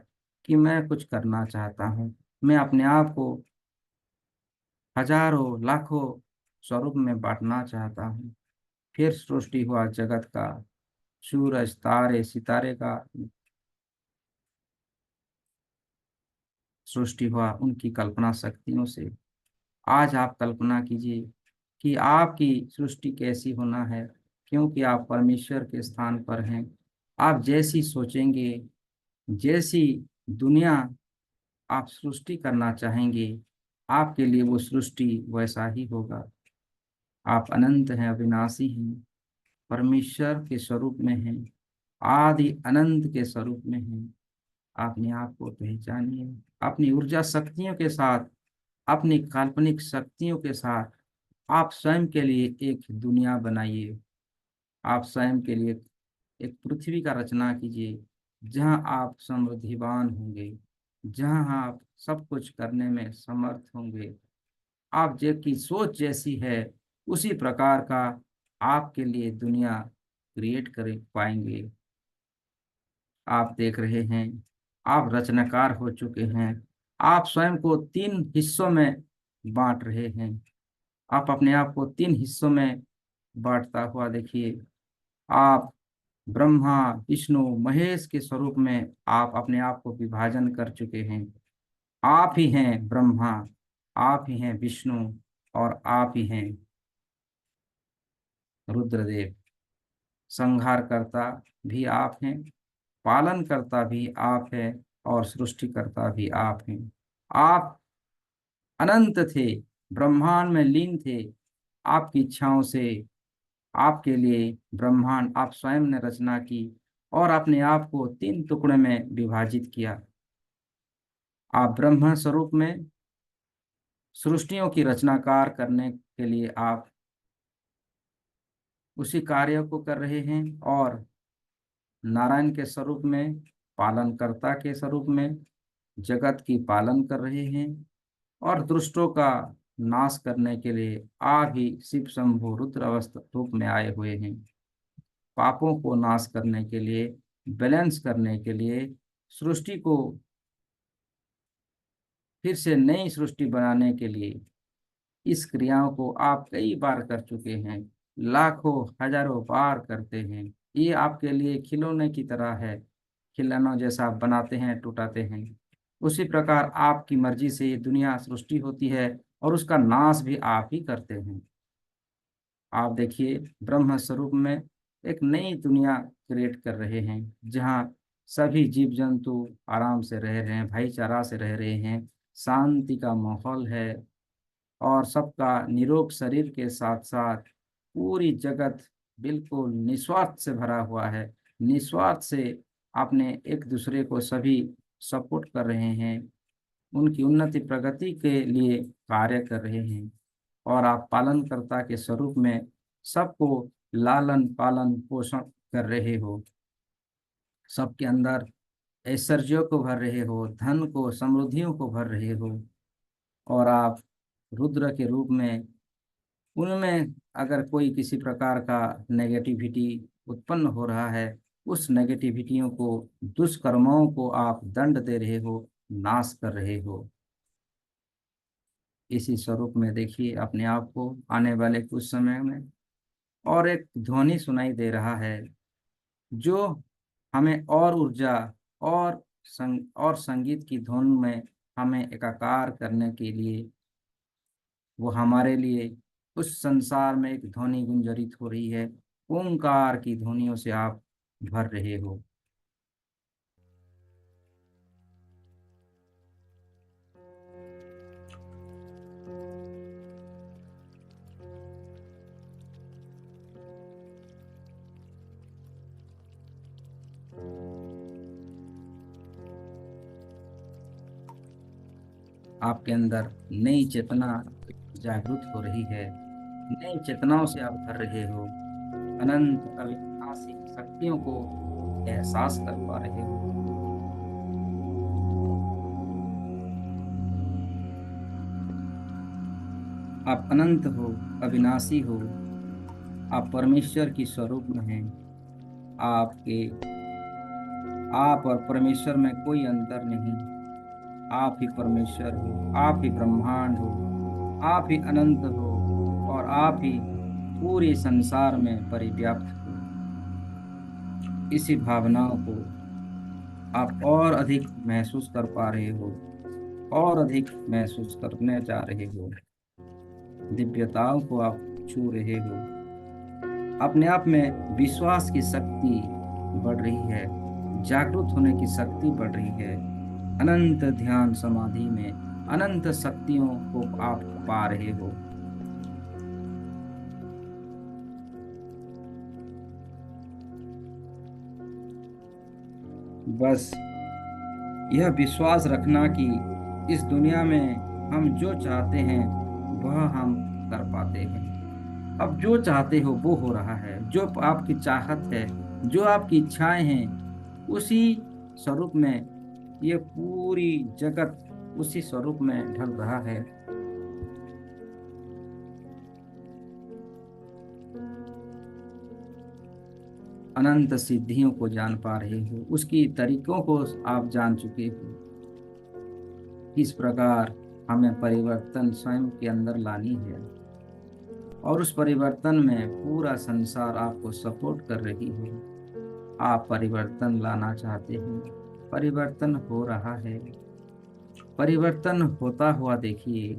कि मैं कुछ करना चाहता हूँ, मैं अपने आप को हजारों लाखों स्वरूप में बांटना चाहता हूँ, फिर सृष्टि हुआ जगत का। सूरज, तारे, सितारे का सृष्टि हुआ उनकी कल्पना शक्तियों से। आज आप कल्पना कीजिए कि आपकी सृष्टि कैसी होना है, क्योंकि आप परमेश्वर के स्थान पर हैं। आप जैसी सोचेंगे, जैसी दुनिया आप सृष्टि करना चाहेंगे, आपके लिए वो सृष्टि वैसा ही होगा। आप अनंत हैं, अविनाशी हैं, परमेश्वर के स्वरूप में हैं, आदि अनंत के स्वरूप में हैं। अपने आप को पहचानिए। अपनी ऊर्जा शक्तियों के साथ, अपनी काल्पनिक शक्तियों के साथ आप स्वयं के लिए एक दुनिया बनाइए। आप स्वयं के लिए एक पृथ्वी का रचना कीजिए, जहां आप समृद्धिवान होंगे, जहां आप सब कुछ करने में समर्थ होंगे। आप की सोच जैसी है, उसी प्रकार का आपके लिए दुनिया क्रिएट कर पाएंगे। आप देख रहे हैं, आप रचनाकार हो चुके हैं। आप स्वयं को 3 हिस्सों में बांट रहे हैं। आप अपने आप को 3 हिस्सों में बांटता हुआ देखिए। आप ब्रह्मा विष्णु महेश के स्वरूप में आप अपने आप को विभाजन कर चुके हैं। आप ही हैं ब्रह्मा, आप ही हैं विष्णु, और आप ही हैं रुद्रदेव। संहारकर्ता भी आप हैं, पालन करता भी आप हैं, और सृष्टिकर्ता भी आप हैं। आप अनंत थे, ब्रह्मांड में लीन थे। आपकी इच्छाओं से आपके लिए ब्रह्मांड आप स्वयं ने रचना की, और अपने आप को 3 टुकड़े में विभाजित किया। आप ब्रह्म स्वरूप में सृष्टियों की रचनाकार करने के लिए आप उसी कार्य को कर रहे हैं, और नारायण के स्वरूप में, पालनकर्ता के स्वरूप में जगत की पालन कर रहे हैं, और दुष्टों का नाश करने के लिए आप ही शिव शंभु रुद्र अवस्था रूप में आए हुए हैं। पापों को नाश करने के लिए, बैलेंस करने के लिए, सृष्टि को फिर से नई सृष्टि बनाने के लिए इस क्रियाओं को आप कई बार कर चुके हैं, लाखों हजारों बार करते हैं। ये आपके लिए खिलौने की तरह है, खिलौनों जैसा आप बनाते हैं, टूटाते हैं। उसी प्रकार आपकी मर्जी से ये दुनिया सृष्टि होती है, और उसका नाश भी आप ही करते हैं। आप देखिए, ब्रह्म स्वरूप में एक नई दुनिया क्रिएट कर रहे हैं, जहाँ सभी जीव जंतु आराम से रह रहे हैं, भाईचारा से रह रहे हैं, शांति का माहौल है, और सबका निरोग शरीर के साथ साथ पूरी जगत बिल्कुल निस्वार्थ से भरा हुआ है। निस्वार्थ से आपने एक दूसरे को सभी सपोर्ट कर रहे हैं, उनकी उन्नति प्रगति के लिए कार्य कर रहे हैं, और आप पालनकर्ता के स्वरूप में सबको लालन पालन पोषण कर रहे हो। सबके अंदर ऐश्वर्यों को भर रहे हो, धन को, समृद्धियों को भर रहे हो। और आप रुद्र के रूप में उनमें अगर कोई किसी प्रकार का नेगेटिविटी उत्पन्न हो रहा है, उस नेगेटिविटियों को, दुष्कर्मों को आप दंड दे रहे हो, नाश कर रहे हो। इसी स्वरूप में देखिए अपने आप को आने वाले कुछ समय में। और एक ध्वनि सुनाई दे रहा है, जो हमें और ऊर्जा और और संगीत की धुन में हमें एकाकार करने के लिए, वो हमारे लिए उस संसार में एक ध्वनि गुंजरित हो रही है। ओंकार की ध्वनियों से आप भर रहे हो। आपके अंदर नई चेतना जागृत हो रही है, नई चेतनाओं से आप भर रहे हो, अनंत अविनाशी शक्तियों को एहसास कर पा रहे हो। आप अनंत हो, अविनाशी हो, आप परमेश्वर की स्वरूप में हैं। आपके आप और परमेश्वर में कोई अंतर नहीं। आप ही परमेश्वर हो, आप ही ब्रह्मांड हो, आप ही अनंत हो, और आप ही पूरे संसार में परिव्याप्त हो। इसी भावनाओं को आप और अधिक महसूस कर पा रहे हो, और अधिक महसूस करने जा रहे हो। दिव्यताओं को आप छू रहे हो। अपने आप में विश्वास की शक्ति बढ़ रही है, जागरूक होने की शक्ति बढ़ रही है। अनंत ध्यान समाधि में अनंत शक्तियों को आप पा रहे हो। बस यह विश्वास रखना कि इस दुनिया में हम जो चाहते हैं वह हम कर पाते हैं। अब जो चाहते हो वो हो रहा है, जो आपकी चाहत है, जो आपकी इच्छाएं हैं, उसी स्वरूप में ये पूरी जगत उसी स्वरूप में ढल रहा है। अनंत सिद्धियों को जान पा रहे हो, उसकी तरीकों को आप जान चुके हो। किस प्रकार हमें परिवर्तन स्वयं के अंदर लानी है। और उस परिवर्तन में पूरा संसार आपको सपोर्ट कर रही है। आप परिवर्तन लाना चाहते हैं, परिवर्तन हो रहा है, परिवर्तन होता हुआ देखिए।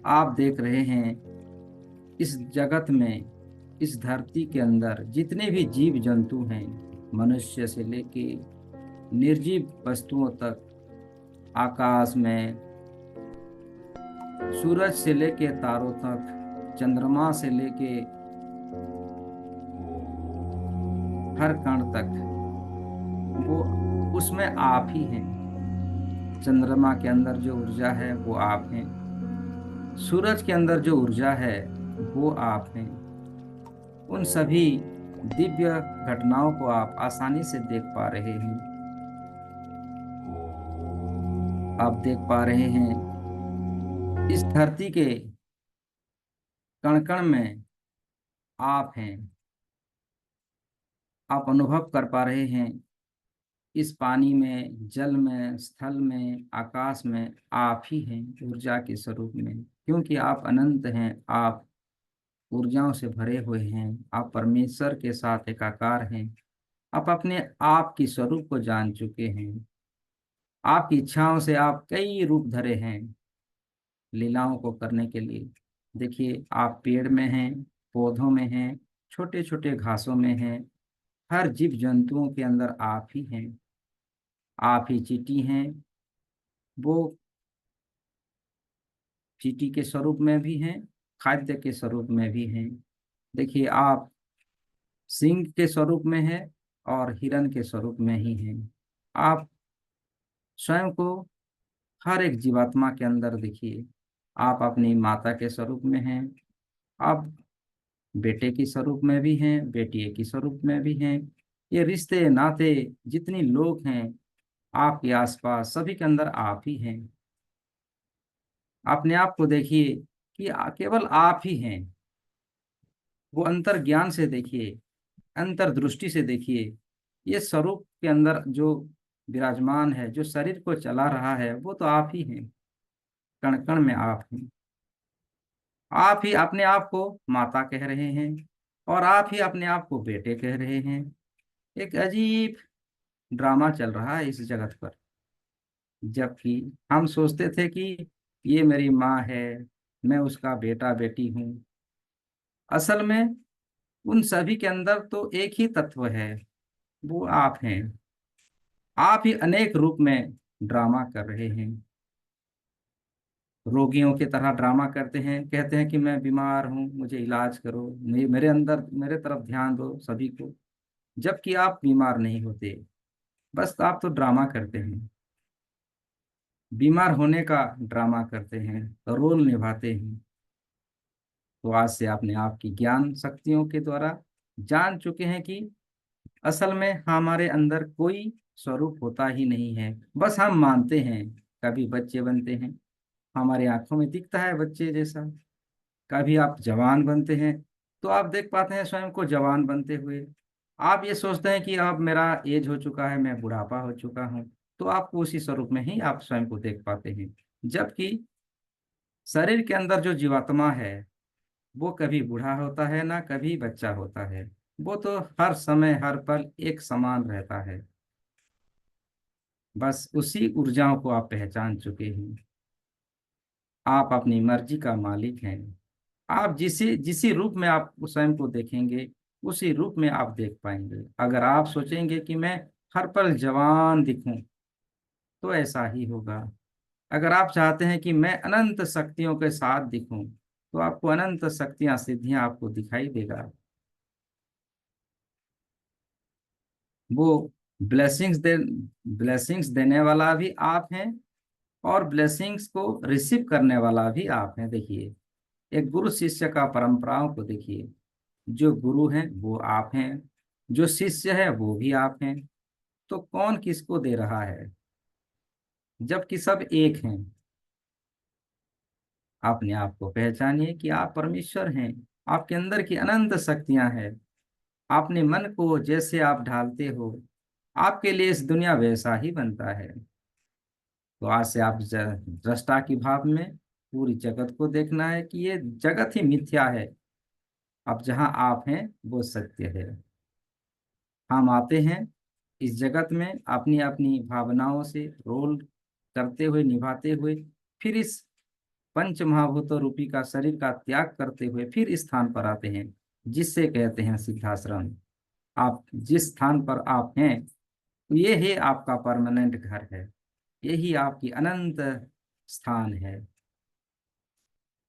आप देख रहे हैं इस जगत में, इस धरती के अंदर जितने भी जीव जंतु हैं, मनुष्य से लेके निर्जीव वस्तुओं तक, आकाश में सूरज से लेके तारों तक, चंद्रमा से लेके हर कण तक, वो उसमें आप ही हैं। चंद्रमा के अंदर जो ऊर्जा है वो आप हैं, सूरज के अंदर जो ऊर्जा है वो आप हैं। उन सभी दिव्य घटनाओं को आप आसानी से देख पा रहे हैं। आप देख पा रहे हैं इस धरती के कण कण में आप हैं। आप अनुभव कर पा रहे हैं इस पानी में, जल में, स्थल में, आकाश में आप ही हैं ऊर्जा के स्वरूप में, क्योंकि आप अनंत हैं। आप ऊर्जाओं से भरे हुए हैं। आप परमेश्वर के साथ एकाकार हैं। आप अपने आप की स्वरूप को जान चुके हैं। आपकी इच्छाओं से आप कई रूप धरे हैं लीलाओं को करने के लिए। देखिए, आप पेड़ में हैं, पौधों में हैं, छोटे छोटे घासों में हैं, हर जीव जंतुओं के अंदर आप ही हैं। आप ही चींटी हैं, वो चींटी के स्वरूप में भी हैं, खाद्य के स्वरूप में भी हैं। देखिए, आप सिंह के स्वरूप में हैं और हिरण के स्वरूप में ही हैं। आप स्वयं को हर एक जीवात्मा के अंदर देखिए। आप अपनी माता के स्वरूप में हैं, आप बेटे के स्वरूप में भी हैं, बेटिए के स्वरूप में भी हैं। ये रिश्ते नाते जितनी लोग हैं आपके आसपास, सभी के अंदर आप ही हैं। अपने आप को देखिए कि केवल आप ही हैं। वो अंतर ज्ञान से देखिए, अंतर दृष्टि से देखिए। ये स्वरूप के अंदर जो विराजमान है, जो शरीर को चला रहा है, वो तो आप ही हैं। कण कण में आप हैं। आप ही अपने आप को माता कह रहे हैं और आप ही अपने आप को बेटे कह रहे हैं। एक अजीब ड्रामा चल रहा है इस जगत पर। जबकि हम सोचते थे कि ये मेरी माँ है, मैं उसका बेटा बेटी हूँ। असल में उन सभी के अंदर तो एक ही तत्व है, वो आप हैं। आप ही अनेक रूप में ड्रामा कर रहे हैं। रोगियों की तरह ड्रामा करते हैं, कहते हैं कि मैं बीमार हूँ, मुझे इलाज करो, मेरे अंदर मेरे तरफ ध्यान दो सभी को। जबकि आप बीमार नहीं होते, बस आप तो ड्रामा करते हैं। बीमार होने का ड्रामा करते हैं, रोल निभाते हैं। तो आज से आपने आपकी ज्ञान शक्तियों के द्वारा जान चुके हैं कि असल में हमारे अंदर कोई स्वरूप होता ही नहीं है, बस हम मानते हैं। कभी बच्चे बनते हैं, हमारी आंखों में दिखता है बच्चे जैसा। कभी आप जवान बनते हैं, तो आप देख पाते हैं स्वयं को जवान बनते हुए। आप ये सोचते हैं कि अब मेरा एज हो चुका है, मैं बुढ़ापा हो चुका हूँ, तो आपको उसी स्वरूप में ही आप स्वयं को देख पाते हैं। जबकि शरीर के अंदर जो जीवात्मा है, वो कभी बूढ़ा होता है ना कभी बच्चा होता है। वो तो हर समय हर पल एक समान रहता है। बस उसी ऊर्जाओं को आप पहचान चुके हैं। आप अपनी मर्जी का मालिक हैं। आप जिसी जिसी रूप में आप स्वयं को देखेंगे, उसी रूप में आप देख पाएंगे। अगर आप सोचेंगे कि मैं हर पल जवान दिखूं, तो ऐसा ही होगा। अगर आप चाहते हैं कि मैं अनंत शक्तियों के साथ दिखूं, तो आपको अनंत शक्तियां सिद्धियां आपको दिखाई देगा। वो ब्लेसिंग्स देने वाला भी आप हैं और ब्लेसिंग्स को रिसीव करने वाला भी आप हैं। देखिए, एक गुरु शिष्य का परंपराओं को देखिए। जो गुरु हैं वो आप हैं, जो शिष्य है वो भी आप हैं। तो कौन किसको दे रहा है, जबकि सब एक हैं। अपने आप को पहचानिए कि आप परमेश्वर हैं। आपके अंदर की अनंत शक्तियां हैं। अपने मन को जैसे आप ढालते हो, आपके लिए इस दुनिया वैसा ही बनता है। तो आज से आप दृष्टा की भाव में पूरी जगत को देखना है कि ये जगत ही मिथ्या है, अब जहां आप हैं वो सत्य है। हम आते हैं इस जगत में अपनी अपनी भावनाओं से रोल करते हुए, निभाते हुए, फिर इस पंच महाभूतों रूपी का शरीर का त्याग करते हुए फिर इस स्थान पर आते हैं, जिससे कहते हैं सिद्धाश्रम। आप जिस स्थान पर आप हैं, ये ही आपका परमानेंट घर है, यही आपकी अनंत स्थान है।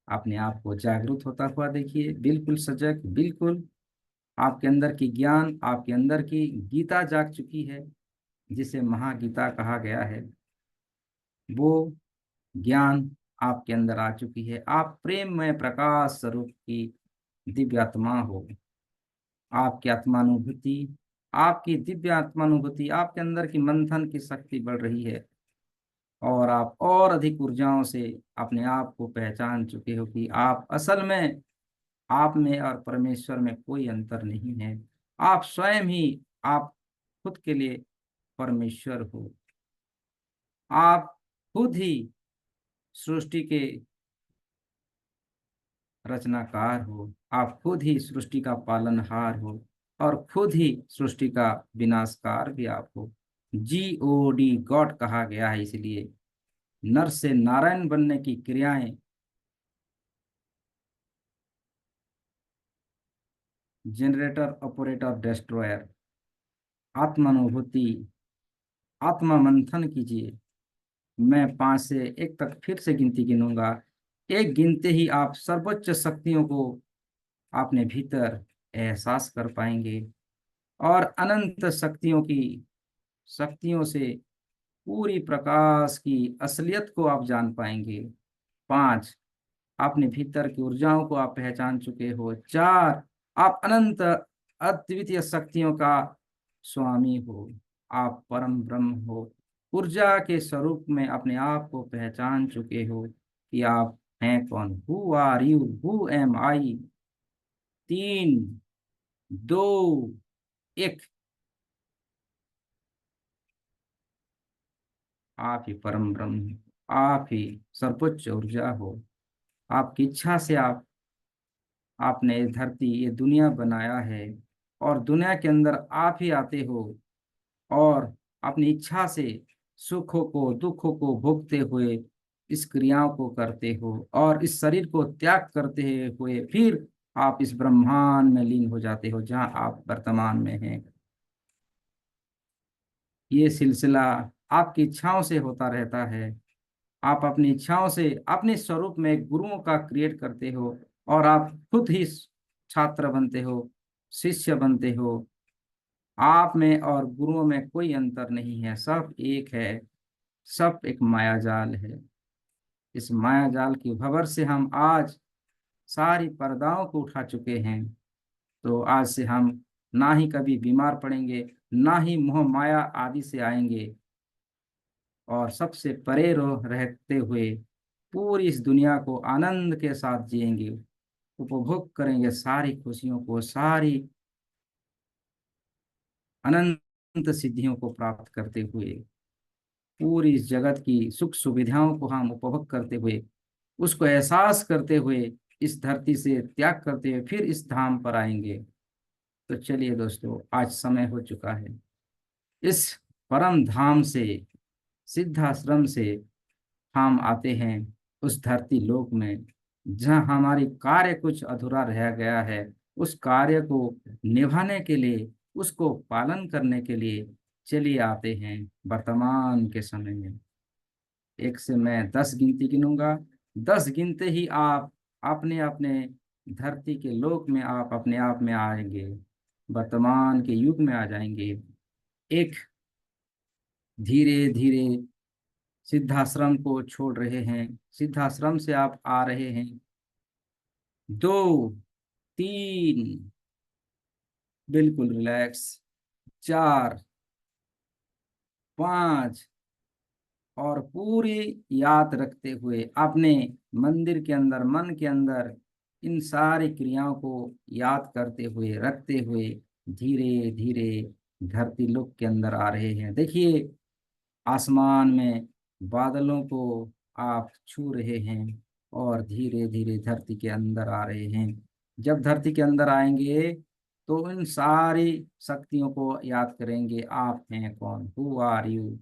अपने आप को जागरूक होता हुआ देखिए, बिल्कुल सजग, बिल्कुल आपके अंदर की ज्ञान, आपके अंदर की गीता जाग चुकी है, जिसे महागीता कहा गया है। वो ज्ञान आपके अंदर आ चुकी है। आप प्रेम में प्रकाश स्वरूप की दिव्य आत्मा हो। आपकी आत्मानुभूति, आपकी दिव्य आत्मानुभूति, आपके अंदर की मंथन की शक्ति बढ़ रही है, और आप और अधिक ऊर्जाओं से अपने आप को पहचान चुके हो कि आप असल में, आप में और परमेश्वर में कोई अंतर नहीं है। आप स्वयं ही, आप खुद के लिए परमेश्वर हो। आप खुद ही सृष्टि के रचनाकार हो। आप खुद ही सृष्टि का पालनहार हो, और खुद ही सृष्टि का विनाशकार भी आप हो। GOD, गॉड कहा गया है, इसलिए नर से नारायण बनने की क्रियाएं, जनरेटर, ऑपरेटर, डिस्ट्रॉयर, आत्मानुभूति, आत्मा मंथन कीजिए। मैं 5 से 1 तक फिर से गिनती गिनूंगा। एक गिनते ही आप सर्वोच्च शक्तियों को अपने भीतर एहसास कर पाएंगे, और अनंत शक्तियों से पूरी प्रकाश की असलियत को आप जान पाएंगे। 5, अपने भीतर की ऊर्जाओं को आप पहचान चुके हो। 4, आप अनंत अद्वितीय शक्तियों का स्वामी हो। आप परम ब्रह्म हो। ऊर्जा के स्वरूप में अपने आप को पहचान चुके हो कि आप हैं कौन। Who are you, who am I. 3, 2, 1, आप ही परम ब्रह्म हो। आप ही सर्वोच्च ऊर्जा हो। आपकी इच्छा से आपने ये धरती, ये दुनिया बनाया है, और दुनिया के अंदर आप ही आते हो, और अपनी इच्छा से सुखों को, दुखों को भोगते हुए इस क्रियाओं को करते हो, और इस शरीर को त्याग करते हुए फिर आप इस ब्रह्मांड में लीन हो जाते हो जहां आप वर्तमान में हैं। ये सिलसिला आपकी इच्छाओं से होता रहता है। आप अपनी इच्छाओं से अपने स्वरूप में एक गुरुओं का क्रिएट करते हो, और आप खुद ही छात्र बनते हो, शिष्य बनते हो। आप में और गुरुओं में कोई अंतर नहीं है, सब एक है। सब एक मायाजाल है। इस मायाजाल की भंवर से हम आज सारी पर्दाओं को उठा चुके हैं। तो आज से हम ना ही कभी बीमार पड़ेंगे, ना ही मोह माया आदि से आएंगे, और सबसे परे रहते हुए पूरी इस दुनिया को आनंद के साथ जिएंगे, उपभोग करेंगे सारी खुशियों को, सारी अनंत सिद्धियों को प्राप्त करते हुए, पूरी इस जगत की सुख सुविधाओं को हम उपभोग करते हुए, उसको एहसास करते हुए, इस धरती से त्याग करते हुए फिर इस धाम पर आएंगे। तो चलिए दोस्तों, आज समय हो चुका है। इस परम धाम से, सिद्धाश्रम से हम आते हैं उस धरती लोक में, जहाँ हमारी कार्य कुछ अधूरा रह गया है। उस कार्य को निभाने के लिए, उसको पालन करने के लिए चलिए आते हैं वर्तमान के समय में। 1 से मैं 10 गिनती गिनूंगा। 10 गिनते ही आप अपने अपने धरती के लोक में आप अपने आप में आएंगे, वर्तमान के युग में आ जाएंगे। एक, धीरे धीरे सिद्धाश्रम को छोड़ रहे हैं, सिद्धाश्रम से आप आ रहे हैं। 2, 3, बिल्कुल रिलैक्स। 4, 5, और पूरी याद रखते हुए अपने मंदिर के अंदर, मन के अंदर इन सारी क्रियाओं को याद करते हुए, रखते हुए धीरे धीरे धरती लोक के अंदर आ रहे हैं। देखिए, आसमान में बादलों को आप छू रहे हैं, और धीरे धीरे धरती के अंदर आ रहे हैं। जब धरती के अंदर आएंगे तो इन सारी शक्तियों को याद करेंगे, आप हैं कौन, हु आर यू,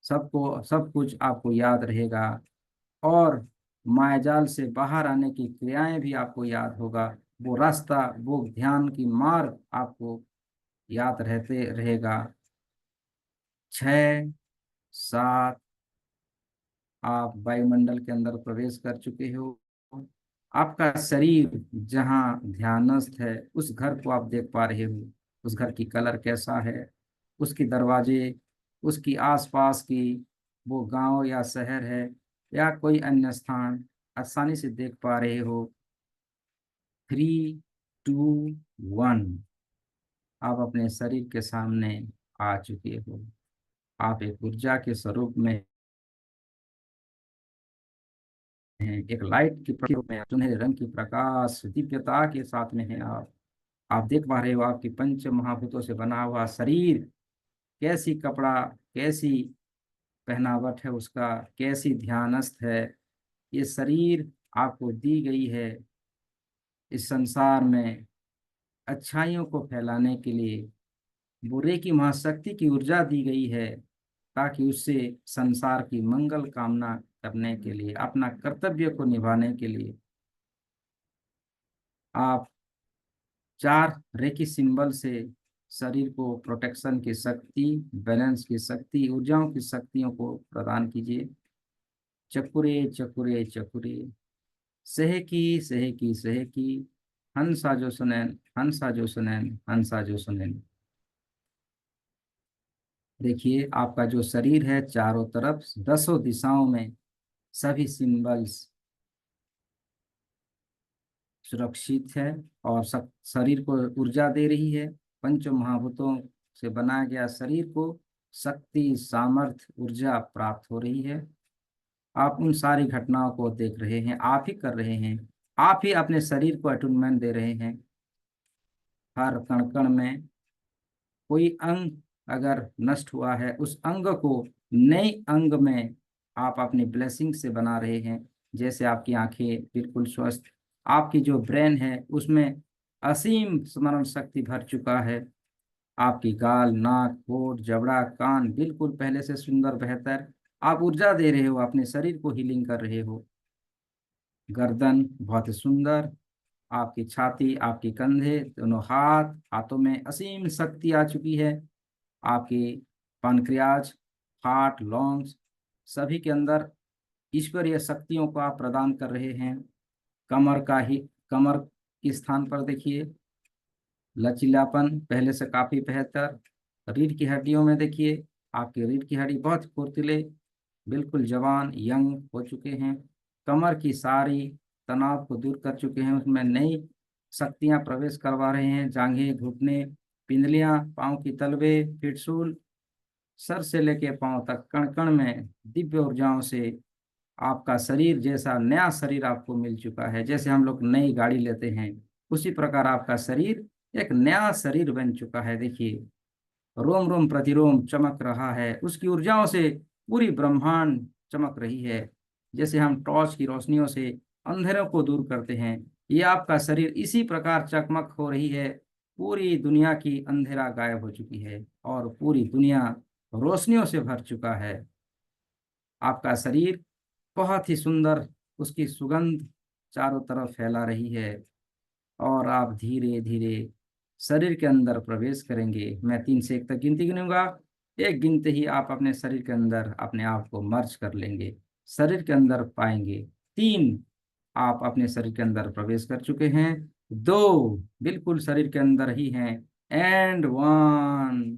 सबको सब कुछ आपको याद रहेगा। और मायाजाल से बाहर आने की क्रियाएं भी आपको याद होगा। वो रास्ता, वो ध्यान की मार्ग आपको याद रहते रहेगा। 6, 7, आप वायुमंडल के अंदर प्रवेश कर चुके हो। आपका शरीर जहाँ ध्यानस्थ है उस घर को आप देख पा रहे हो। उस घर की कलर कैसा है, उसकी दरवाजे, उसकी आसपास की वो गांव या शहर है या कोई अन्य स्थान, आसानी से देख पा रहे हो। 3, 2, 1, आप अपने शरीर के सामने आ चुके हो। आप एक ऊर्जा के स्वरूप में हैं, एक लाइट की रूप में, सुनहरे रंग की प्रकाश दिव्यता के साथ में है। आप देख पा रहे हो आपकी पंच महाभूतों से बना हुआ शरीर, कैसी कपड़ा, कैसी पहनावट है उसका, कैसी ध्यानस्थ है। ये शरीर आपको दी गई है इस संसार में अच्छाइयों को फैलाने के लिए। बुरे की महाशक्ति की ऊर्जा दी गई है ताकि उससे संसार की मंगल कामना करने के लिए, अपना कर्तव्य को निभाने के लिए आप 4 रेकी सिंबल से शरीर को प्रोटेक्शन की शक्ति, बैलेंस की शक्ति, ऊर्जाओं की शक्तियों को प्रदान कीजिए। चकुरे चकुरे चकुरे, सहेकी सहेकी सहेकी, हंसा जो सुनैन, हंसा जो सुनैन, हंसा जो सुनैन। देखिए आपका जो शरीर है चारों तरफ 10 दिशाओं में सभी सिंबल्स सुरक्षित है और शरीर को ऊर्जा दे रही है। पंच महाभूतों से बनाया गया शरीर को शक्ति, सामर्थ्य, ऊर्जा प्राप्त हो रही है। आप उन सारी घटनाओं को देख रहे हैं, आप ही कर रहे हैं। आप ही अपने शरीर को अटूनमेंट दे रहे हैं। हर कण कण में कोई अंग अगर नष्ट हुआ है, उस अंग को नए अंग में आप अपनी ब्लेसिंग से बना रहे हैं। जैसे आपकी आंखें बिल्कुल स्वस्थ, आपकी जो ब्रेन है उसमें असीम स्मरण शक्ति भर चुका है। आपकी गाल, नाक, होठ, जबड़ा, कान बिल्कुल पहले से सुंदर, बेहतर। आप ऊर्जा दे रहे हो, अपने शरीर को हीलिंग कर रहे हो। गर्दन बहुत सुंदर, आपकी छाती, आपकी कंधे, दोनों हाथ, हाथों में असीम शक्ति आ चुकी है। आपकी पानक्रियाज, हार्ट, लंग्स, सभी के अंदर ईश्वरीय शक्तियों को आप प्रदान कर रहे हैं। कमर के स्थान पर देखिए लचीलापन पहले से काफी बेहतर। रीढ़ की हड्डियों में देखिए, आपकी रीढ़ की हड्डी बहुत फुर्तीले, बिल्कुल जवान, यंग हो चुके हैं। कमर की सारी तनाव को दूर कर चुके हैं, उसमें नई शक्तियां प्रवेश करवा रहे हैं। जांघें, घुटने, पिंडलियां, पांव की तलवे, पिटसूल, सर से लेके पांव तक कण कण में दिव्य ऊर्जाओं से आपका शरीर जैसा नया शरीर आपको मिल चुका है। जैसे हम लोग नई गाड़ी लेते हैं उसी प्रकार आपका शरीर एक नया शरीर बन चुका है। देखिए रोम रोम प्रतिरोम चमक रहा है, उसकी ऊर्जाओं से पूरी ब्रह्मांड चमक रही है। जैसे हम टॉर्च की रोशनियों से अंधेरों को दूर करते हैं, ये आपका शरीर इसी प्रकार चकमक हो रही है। पूरी दुनिया की अंधेरा गायब हो चुकी है और पूरी दुनिया रोशनियों से भर चुका है। आपका शरीर बहुत ही सुंदर, उसकी सुगंध चारों तरफ फैला रही है। और आप धीरे धीरे शरीर के अंदर प्रवेश करेंगे। मैं 3 से 1 तक गिनती गिनूंगा। एक गिनते ही आप अपने शरीर के अंदर अपने आप को मर्ज कर लेंगे, शरीर के अंदर पाएंगे। 3, आप अपने शरीर के अंदर प्रवेश कर चुके हैं। 2, बिल्कुल शरीर के अंदर ही हैं। एंड 1,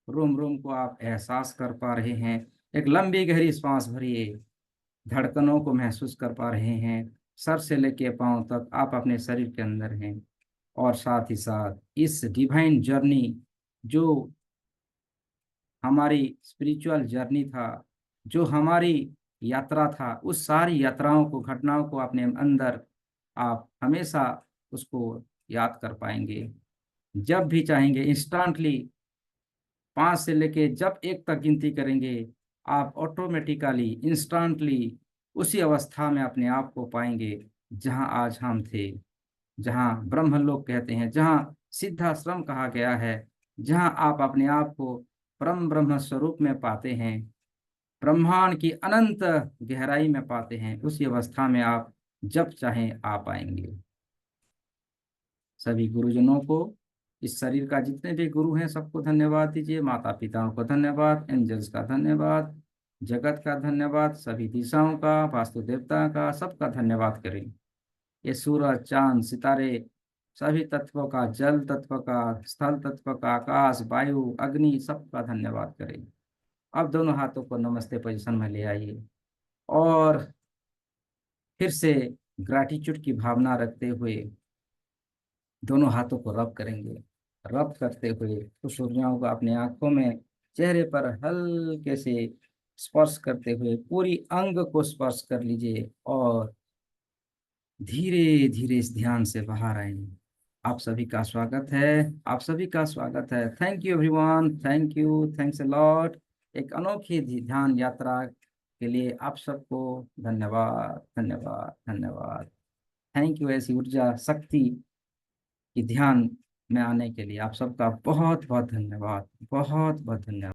रोम रोम को आप एहसास कर पा रहे हैं। एक लंबी गहरी सांस भरिए, धड़कनों को महसूस कर पा रहे हैं। सर से लेके पांव तक आप अपने शरीर के अंदर हैं। और साथ ही साथ इस डिवाइन जर्नी, जो हमारी स्पिरिचुअल जर्नी था, जो हमारी यात्रा था, उस सारी यात्राओं को, घटनाओं को अपने अंदर आप हमेशा उसको याद कर पाएंगे। जब भी चाहेंगे इंस्टेंटली 5 से लेके जब 1 तक गिनती करेंगे, आप ऑटोमेटिकली इंस्टेंटली उसी अवस्था में अपने आप को पाएंगे जहां आज हम थे, जहाँ ब्रह्मलोक कहते हैं, जहाँ सिद्धाश्रम कहा गया है, जहाँ आप अपने आप को परम ब्रह्म स्वरूप में पाते हैं, ब्रह्मांड की अनंत गहराई में पाते हैं, उसी अवस्था में आप जब चाहें आ पाएंगे। सभी गुरुजनों को, इस शरीर का जितने भी गुरु हैं सबको धन्यवाद दीजिए, माता पिताओं को धन्यवाद, एंजल्स का धन्यवाद, जगत का धन्यवाद, सभी दिशाओं का, वास्तु देवता का, सबका धन्यवाद करें। ये सूरज, चांद, सितारे, सभी तत्वों का, जल तत्व का, स्थल तत्व का, आकाश, वायु, अग्नि, सबका धन्यवाद करें। अब दोनों हाथों को नमस्ते पोजीशन में ले आइए और फिर से ग्रैटिट्यूड की भावना रखते हुए दोनों हाथों को रब करेंगे। रब करते हुए खुश ऊर्जाओं को अपने आंखों में, चेहरे पर हल्के से स्पर्श करते हुए पूरी अंग को स्पर्श कर लीजिए और धीरे धीरे इस ध्यान से बाहर आएंगे। आप सभी का स्वागत है, आप सभी का स्वागत है। Thank you everyone, thank you, thanks a lot. एक अनोखी ध्यान यात्रा के लिए आप सबको धन्यवाद, धन्यवाद, धन्यवाद। थैंक यू ऐसी ऊर्जा शक्ति की ध्यान में आने के लिए आप सबका बहुत बहुत धन्यवाद, बहुत बहुत धन्यवाद।